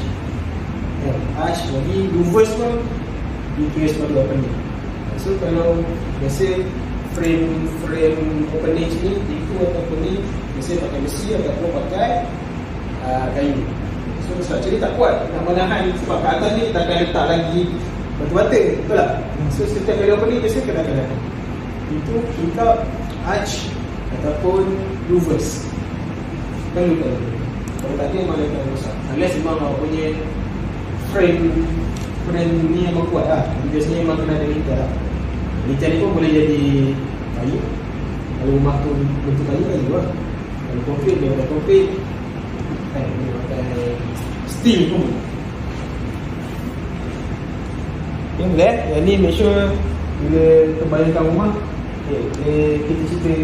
Arch lagi, louvers pun ditulis pada opening. So kalau biasa frame opening ni, pintu ataupun ni biasa pakai besi ataupun pakai kayu. So structure ni tak kuat nak menahan, sebab kat atas ni kita akan letak lagi batu-bata, betul tak? So setiap kali opening biasa kena pintu, tingkap, arch ataupun louvers. Kalau tak ada mana akan rosak. Unless memang awak punya frame ni memang kuat lah. Biasanya memang kena ada lintel lah. Lintel ni pun boleh jadi kayu. Kalau rumah tu bentuk kayu lah. Kalau konkrit, dia pakai konkrit, kan, dia pakai steel pun. Yang ni make sure bila terbayangkan rumah, kita cerita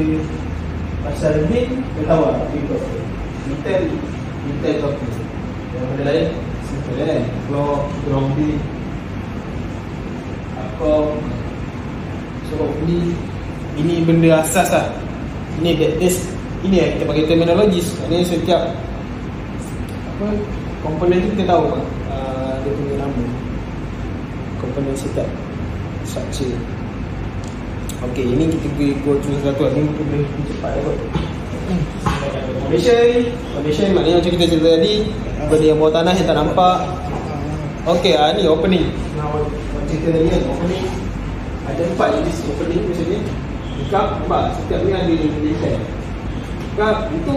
pasal beam, dia tahu lah lintel tu apa. Yang benda lain simple kan, floor, ground beam, akor. So ini benda asas lah. Ini yang kita bagi terminologis. Maksudnya setiap apa komponen tu kita tahu kan, dia punya nama, komponen setup structure. Okey, ini kita go through satu ni mungkin boleh cepat kot. Foundation maknanya macam kita cerita tadi, benda yang bawah tanah yang tak nampak. Okey, ni opening. Macam cerita tadi kan, opening ada 4 jenis opening macam ni. Kap, nampak setiap ni ada lintasan. Kap itu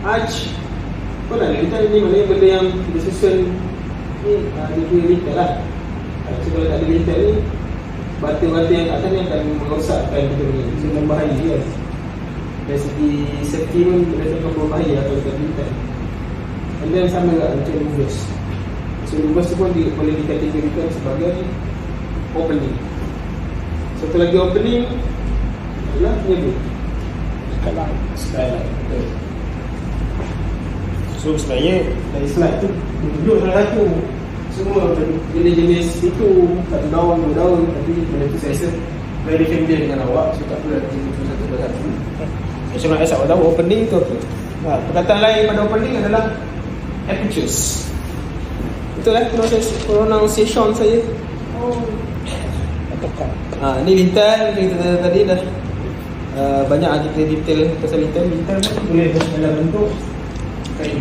arch. Kau nak lintasan ni maknanya benda yang disusun ni ada 2 lintasan lah. So kalau tak ada lintasan ni, batu-batu yang atas ni akan merosakkan kita ni. So membahaya kan. Dari segi safety pun kita berbahaya kalau tak lintasan. And then sama juga macam lumbus. So lumbus tu pun boleh dikategorikan sebagai opening. Satu lagi opening adalah penyebut skylight. Betul. So sebenarnya dari slide tu tunjuk salah satu. Semua jenis-jenis itu, satu daun, 2 daun. Tapi benda tu saya rasa very familiar dengan awak. So tak perlu nak tunjuk satu persatu. Macam mana saya tahu opening tu apa. Perkataan lain pada opening adalah apertures. Betul pronunciation saya. Ni lintasan kita tadi dah banyak kita detail pasal lintasan boleh dalam bentuk kain.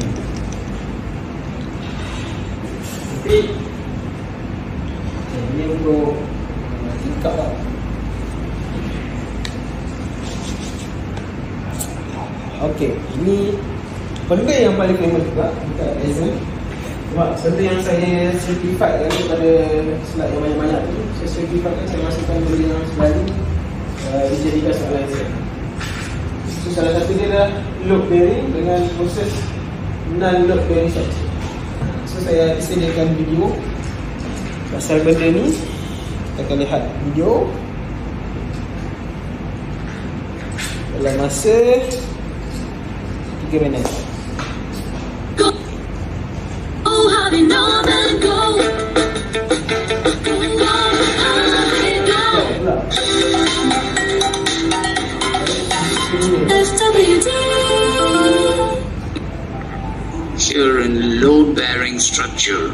Tapi ini untuk tingkap lah. Okey, ini benda yang paling famous juga dekat Ryzen. Sebab benda yang saya certified kan pada slide yang banyak-banyak tu, saya certified kan, saya masukkan benda yang selalu dijadikan soalan Ryzen. So salah satu dia adalah load bearing dengan proses non-load bearing structure. So saya sediakan video pasal benda ni. Kita akan lihat video dalam masa 3 minit. Here in load-bearing structure,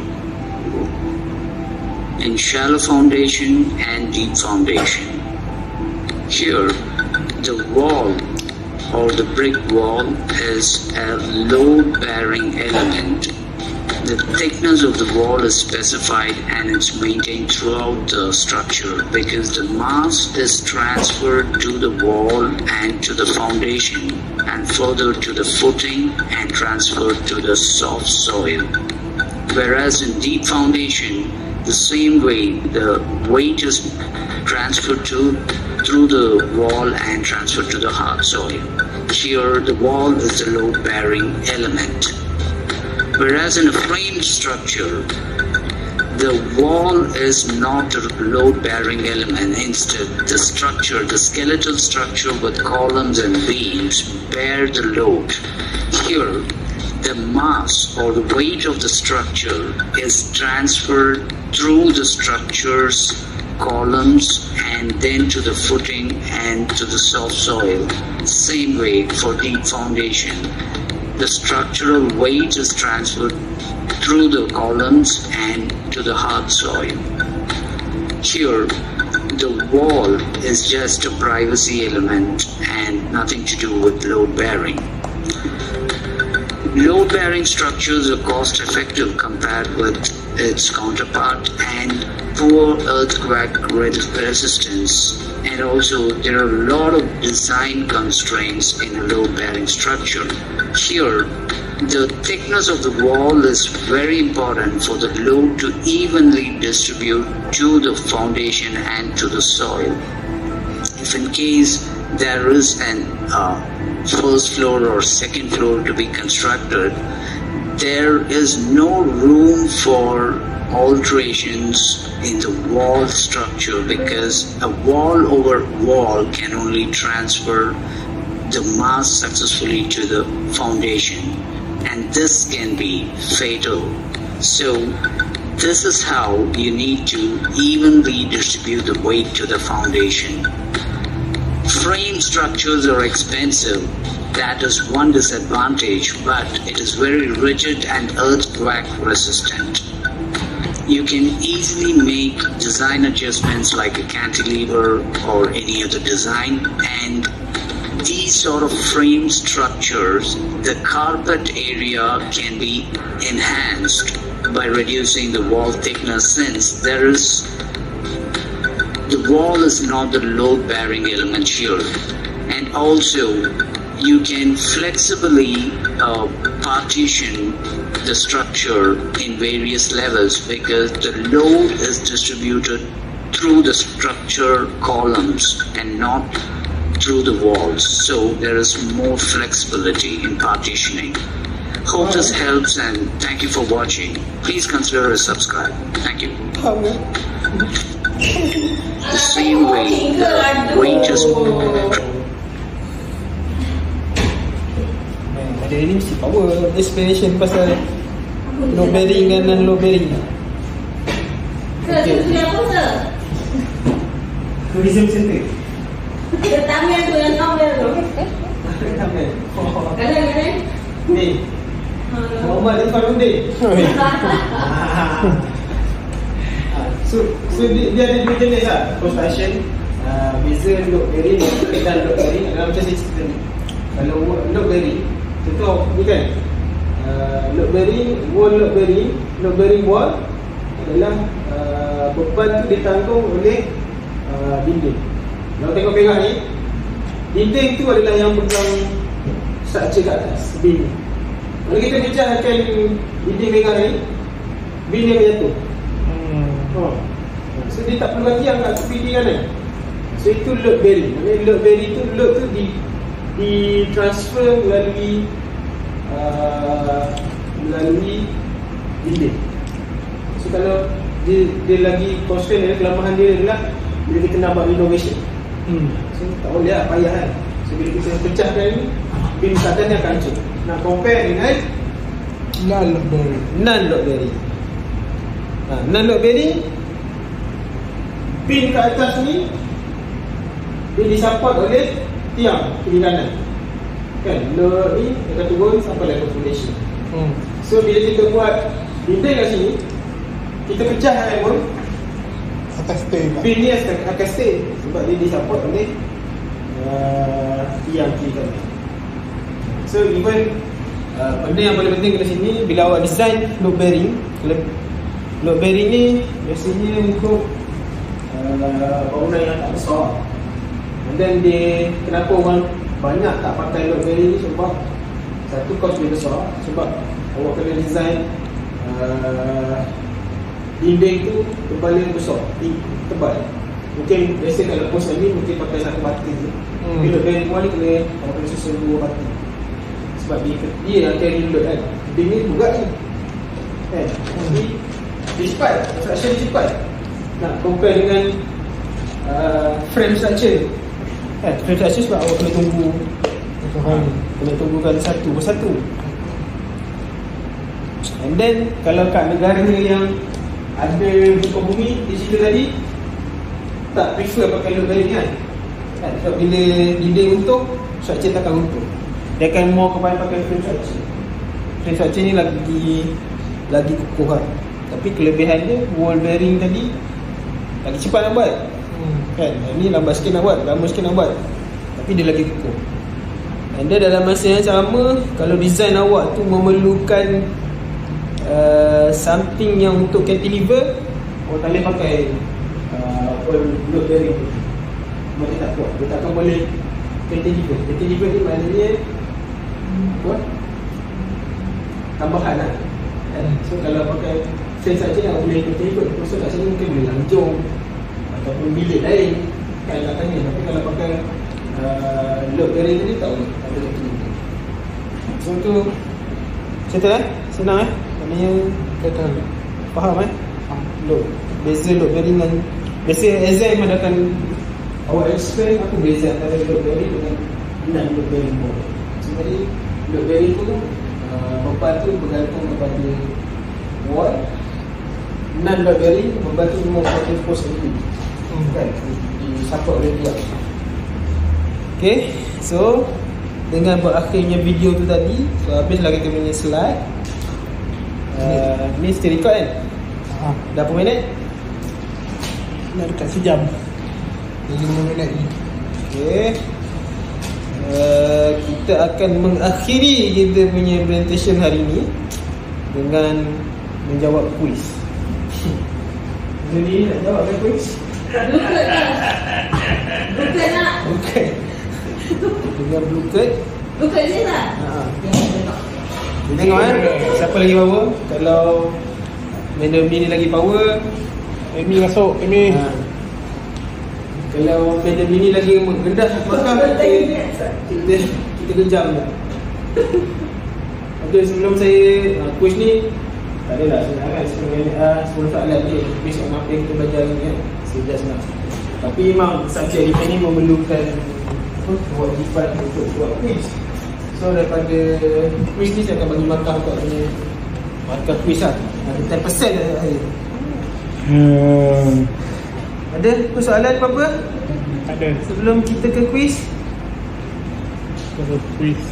in shallow foundation and deep foundation. Here, the wall or the brick wall is a load-bearing element. The thickness of the wall is specified and it's maintained throughout the structure because the mass is transferred to the wall and to the foundation and further to the footing and transferred to the soft soil. Whereas in deep foundation, the same way the weight is transferred through the wall and transferred to the hard soil. Here the wall is the load-bearing element. Whereas in a framed structure, the wall is not a load-bearing element. Instead, the structure, the skeletal structure with columns and beams bear the load. Here, the mass or the weight of the structure is transferred through the structure's columns and then to the footing and to the soft soil. Same way for deep foundation. The structural weight is transferred through the columns and to the hard soil. Here, the wall is just a privacy element and nothing to do with load bearing. Load bearing structures are cost effective compared with its counterpart and poor earthquake resistance. And also there are a lot of design constraints in a load bearing structure. Here, the thickness of the wall is very important for the load to evenly distribute to the foundation and to the soil. If in case there is an first floor or second floor to be constructed, there is no room for alterations in the wall structure because a wall over wall can only transfer the mass successfully to the foundation, and this can be fatal. So this is how you need to evenly distribute the weight to the foundation. Frame structures are expensive That is one disadvantage, but it is very rigid and earthquake resistant. You can easily make design adjustments like a cantilever or any other design, and these sort of frame structures, the carpet area can be enhanced by reducing the wall thickness, since the wall is not the load bearing element here. And also you can flexibly partition the structure in various levels, because the load is distributed through the structure columns and not through the walls, so there is more flexibility in partitioning. Hope this helps, and thank you for watching. Please consider a subscribe. Thank you. The same way the weight is ada ni mesti power explanation pasal load bearing dan non load bearing. Sir, sudah apa sir? Tourism center. Tamian tu yang kau dia tu. Tamian. Kadang-kadang Ni. Muhammad Irfan Udin. So dia ada dua jenis lah construction. Beza load bearing dan load bearing adalah macam saya cerita ni. Kalau load bearing, contoh ni kan, load bearing wall adalah beban tu ditanggung oleh dinding. Kalau tengok pegah ni, dinding tu adalah yang pegang structure kat atas, beam. Kalau kita pecahkan dinding pegah ni, beam dia akan jatuh. So dia tak perlu lagi yang kat tepi ni kan. So itu load bearing. Maksudnya load bearing tu, load tu di transfer melalui dinding. So kalau dia lagi constraint dia, kelemahan dia adalah bila kita nak buat renovation. So tak boleh lah, payah kan. So bila kita pecahkan ni, beam satan dia akan hancur. Nak compare dengan non-load bearing. non-load bearing. Non-load bearing, pin kat atas ni dia disupport oleh tiang kiri kanan kan. Load ni akan turun sampai level foundation. So bila kita buat dinding kat sini, kita pecah pun Atas stay kan? pin ni akan stay sebab dia disupport oleh tiang kiri kanan. So even benda yang paling penting kat sini, bila awak design load bearing, load bearing ni biasanya untuk bangunan yang tak besar. And then kenapa orang banyak tak pakai load bearing ni, sebab satu, kos dia besar. Sebab awak kena design dinding tu tebal yang besar, tebal. Mungkin biasa kalau pos ni mungkin pakai satu batu je. Tapi load bearing ni awak kena susun dua batu, sebab dia yang carry load kan. Dinding ni bugat ni kan. Jadi dia cepat, construction cepat. Nak compare dengan frame structure kan, frame structure sebab awak kena tunggu kena tunggukan satu persatu. And then kalau kat negara yang ada gempa bumi di situ tadi, tak prefer pakai load bearing kan. Sebab bila dinding runtuh, structure takkan runtuh. Dia akan more kepada pakai frame structure. Frame structure ni lagi kukuh kan. Tapi kelebihan dia, wall bearing tadi lagi cepat nak buat kan. Ni lambat sikit nak buat, lama sikit nak buat, tapi dia lagi kukuh. And then dalam masa yang sama, kalau design awak tu memerlukan something yang untuk cantilever, awak tak boleh pakai load bearing tu. Dia tak kuat, dia takkan boleh cantilever. Cantilever ni maknanya buat tambahan lah. So kalau pakai frame saja yang boleh cantilever, so kat sini mungkin boleh lancung ataupun bilik lain kan katanya. Tapi kalau pakai load bearing tadi tak boleh, tak boleh cantilever. So tu settle senang maknanya kata faham load, beza load bearing dan biasa exam akan awak explain apa beza antara load bearing dengan non-load bearing board. Jadi load bearing tu beban tu bergantung kepada wall. Non-load bearing beban tu memang pakai force sendiri kan, di support oleh tiang. Okay, so dengan berakhirnya video tu tadi. So habislah kita punya slide. Ni still record kan? Dah berapa minit? Nak dekat sejam. 5 minit ni. Okay. Kita akan mengakhiri kita punya presentation hari ni dengan menjawab kuis. Jadi nak jawab kan kuis? Bukan nak. Bukan. Dengan blue card. Bukan je lah. Kita tengok siapa lagi power. Kalau Madam B ni lagi power, Amy masuk, Amy. Kalau Madam B ni lagi rendah, maka kita kejam dah. Okay, sebelum saya quiz ni, tak adalah sebenarnya kan 10 soalan ni besok apa yang kita belajar ni kan. Saya just nak. Tapi memang subjek ni memerlukan kewajipan untuk buat quiz. So daripada quiz ni saya akan bagi markah untuk punya markah quiz lah. Ada 10% dah saya. Ada persoalan apa-apa? Ada. Sebelum kita ke quiz? Quiz.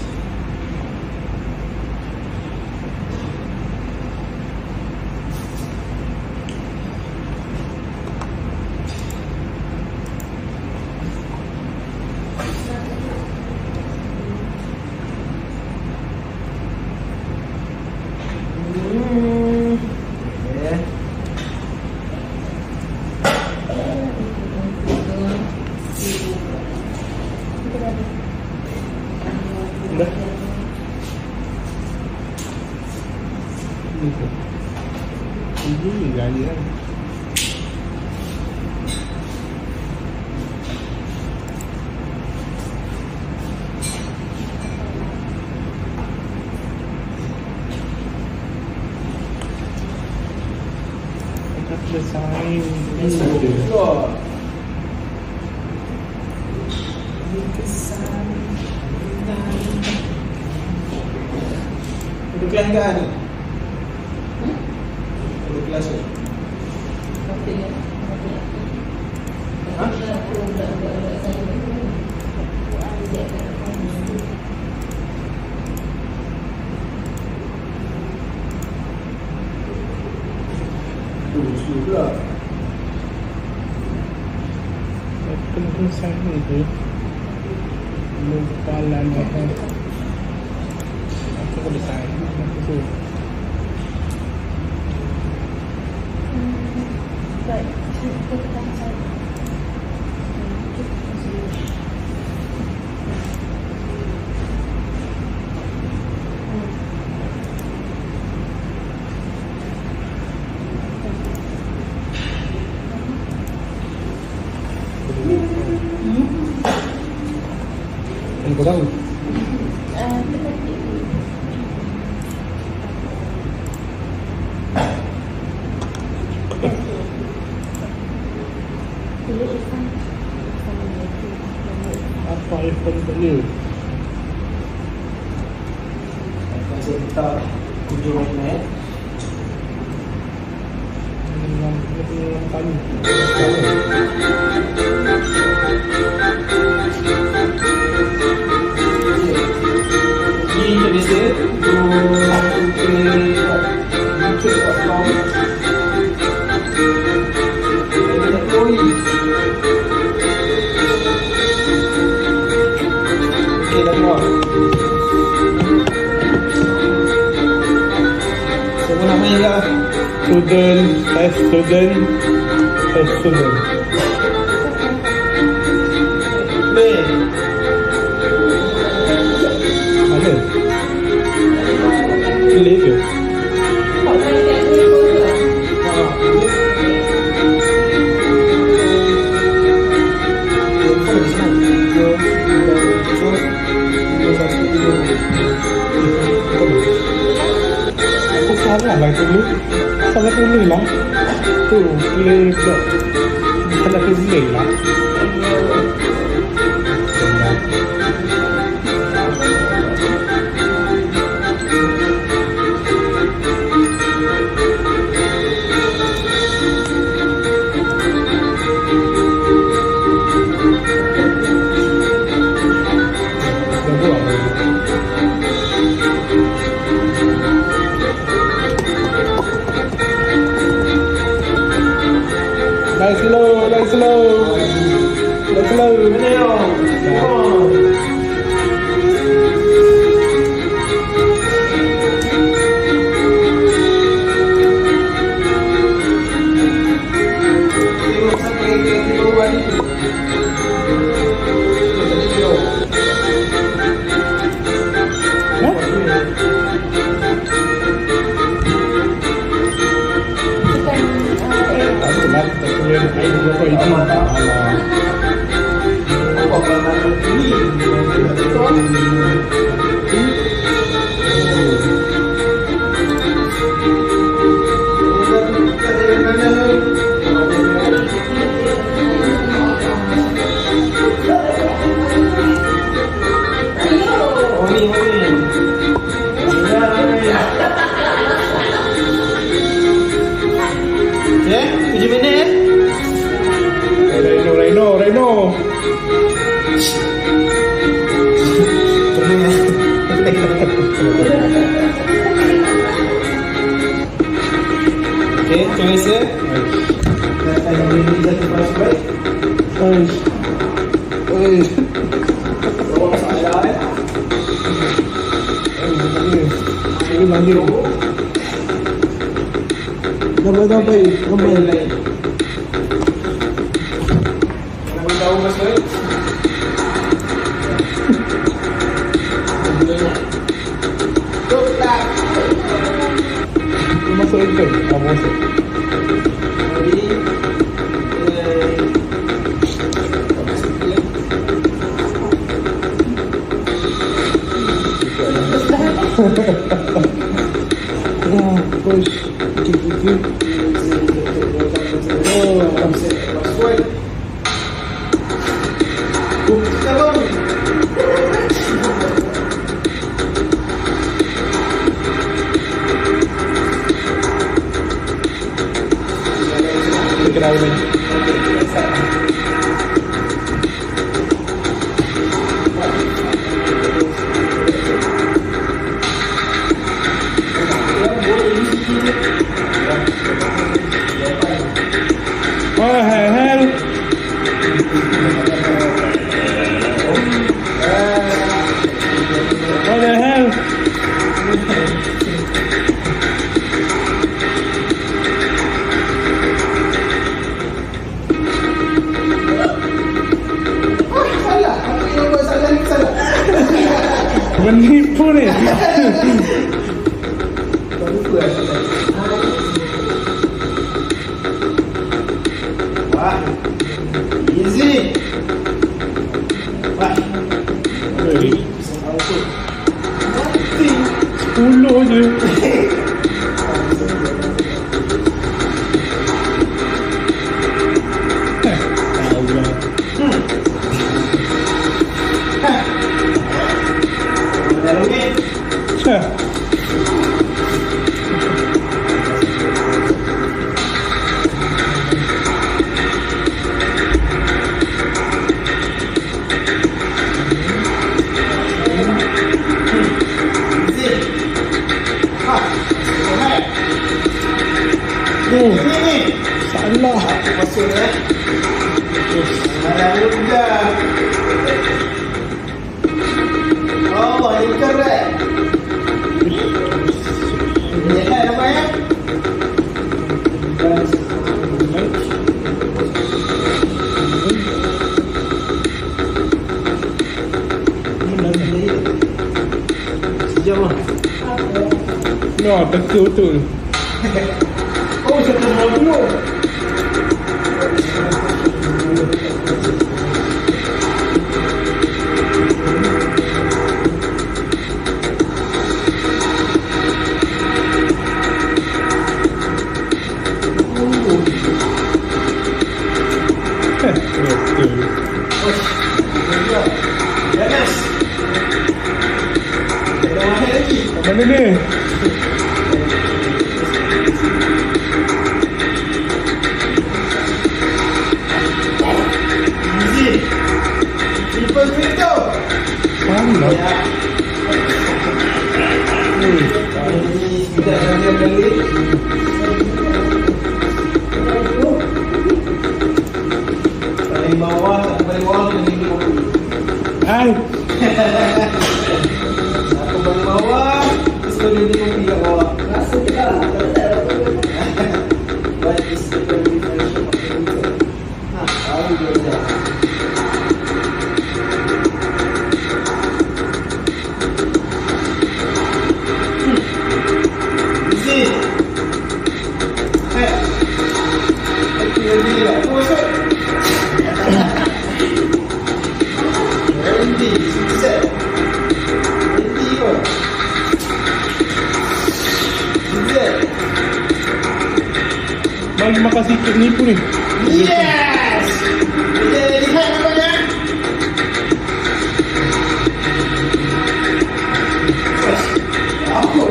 Ini gaya. Kita sign. Ada kelas enggak ni? Ada kelas ni? Ha? Pula. Kena sign ni. Lupa lah ni. Aku boleh sign. Aku tu. Baik, kita akan cari. Kau tahu? Apa iPhone tak dia? Saya letak hujung magnet. Yang tadi. Ini kita biasa untuk platform. Kita koi. Okay, dah keluar. Siapa namanya lah? Student, test student. Play. Mana? Play ke? Aku salah lah tulis. Salah tulis lah. Tu, play dot. Salah tulis lah. Dah buat. Lagi slow. Mana yo? Reno. Okay, tulis ya. Kata yang ini jadi pas baik. Bawa saya ya. Ini lagi. Gambar. Tahu mas baik. Masuk itu, masuk. Push. Menipu nih. Wah, easy. Wah, 10 aja. Salah. Masuk ya. Ada udah. Oh, ini keren. Ini apa ya? Sejam lah. No, betul. Oh, satu dulu. Mana ni? Triple crypto. Salah. Ini sudah ada balik. dia kopi kat bawah. Rasa ke tak? Kalau tak ada apa-apa. What is the differentiation of computer? Baru dia dah. Easy. Hey. Aku lagi lah. Aku masuk. Randy, sukses. Randy pun. Sukses. Bagi makan sikit nipu ni. Yes! Dia lihat namanya. Apa?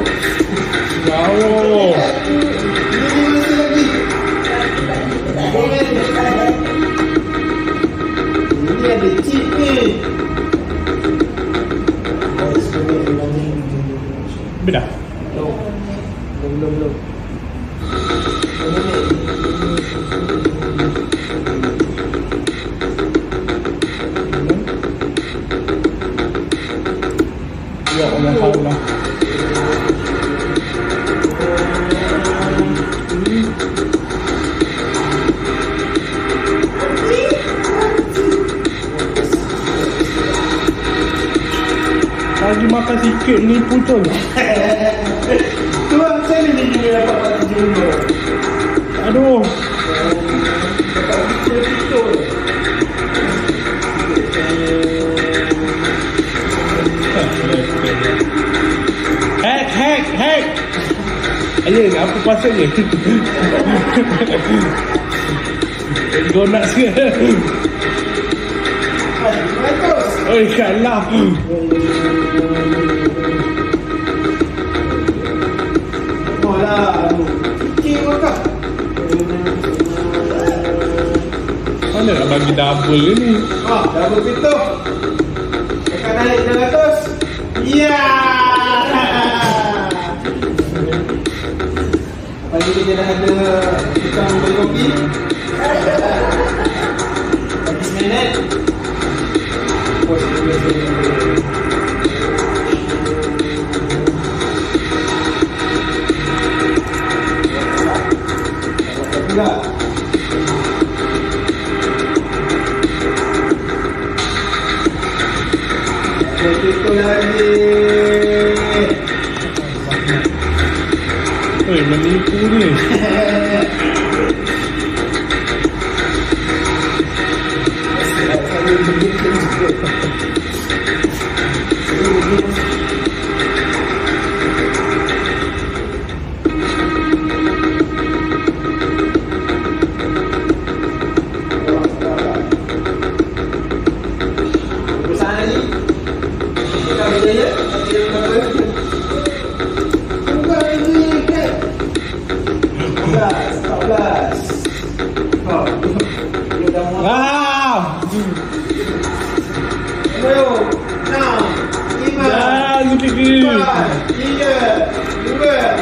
Wow. Ini masih lagi. Ini ada chip ni. Beda. Belum. Ya Allah Allah. Lagi makan sikit nipu tu. Tu macam ni dia dapat jumpa. Aduh. Dapat betul. Hack. Ayah, apa pasal ni? Kau nak sikit. Oi, kalah. Mola, kiki makan. Mana nak bagi double ni? Double pintu. Tekan naik 200. Ya. Pagi kita dah ada tukang beli kopi. Lagi seminit. Bos enggak. Begitu lagi. Oi, menipu ni.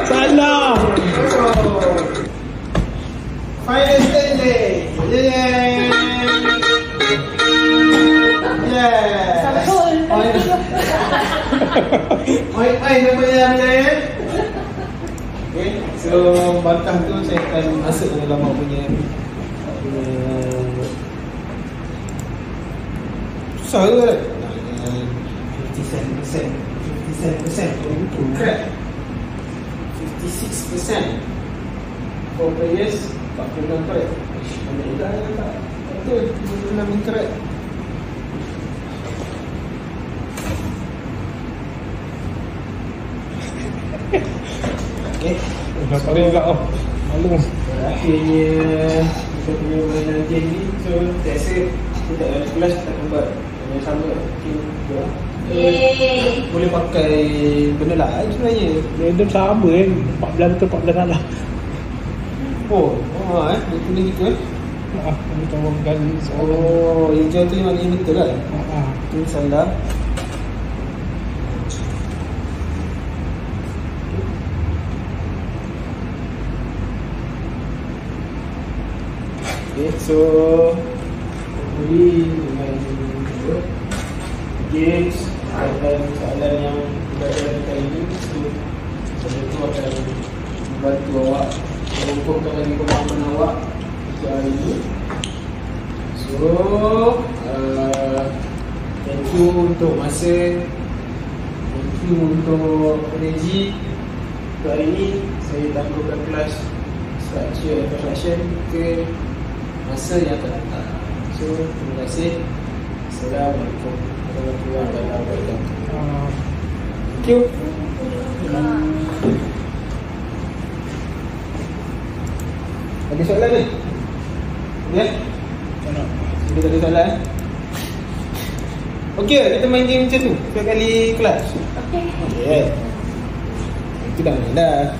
Salah. Final standing. Oi, namanya ya. Okay, so bantah tu saya akan masuk dalam awak punya susah ke? 57%, correct. 56% for players, 46 correct. Mana dah tak? Betul, 46 correct. Okay. Dah paling enggak oh. Malu. Akhirnya kita punya mainan game ni. So that's it. Kita tak ada kelas, kita akan buat yang sama. Boleh pakai benda lain sebenarnya. Random sama 14 betul 14 salah. Dia tulis gitu Kami tahu kali. Hijau tu yang maknanya betul lah. Itu salah. Okay, so Kemudian dengan games dan soalan yang kita ada kali ini. So bantu awak mengumpulkan lagi pemahaman awak untuk hari ini. So thank you untuk masa, thank you untuk energi. Untuk hari ini saya tangguhkan kelas structure and construction ke masa yang akan datang. So terima kasih. Assalamualaikum warahmatullahi wabarakatuh. Thank you. Ada soalan ni? Ya? Kita ada soalan? Okey, kita main game macam tu setiap kali kelas. Okey. Okey. Itu dah main dah.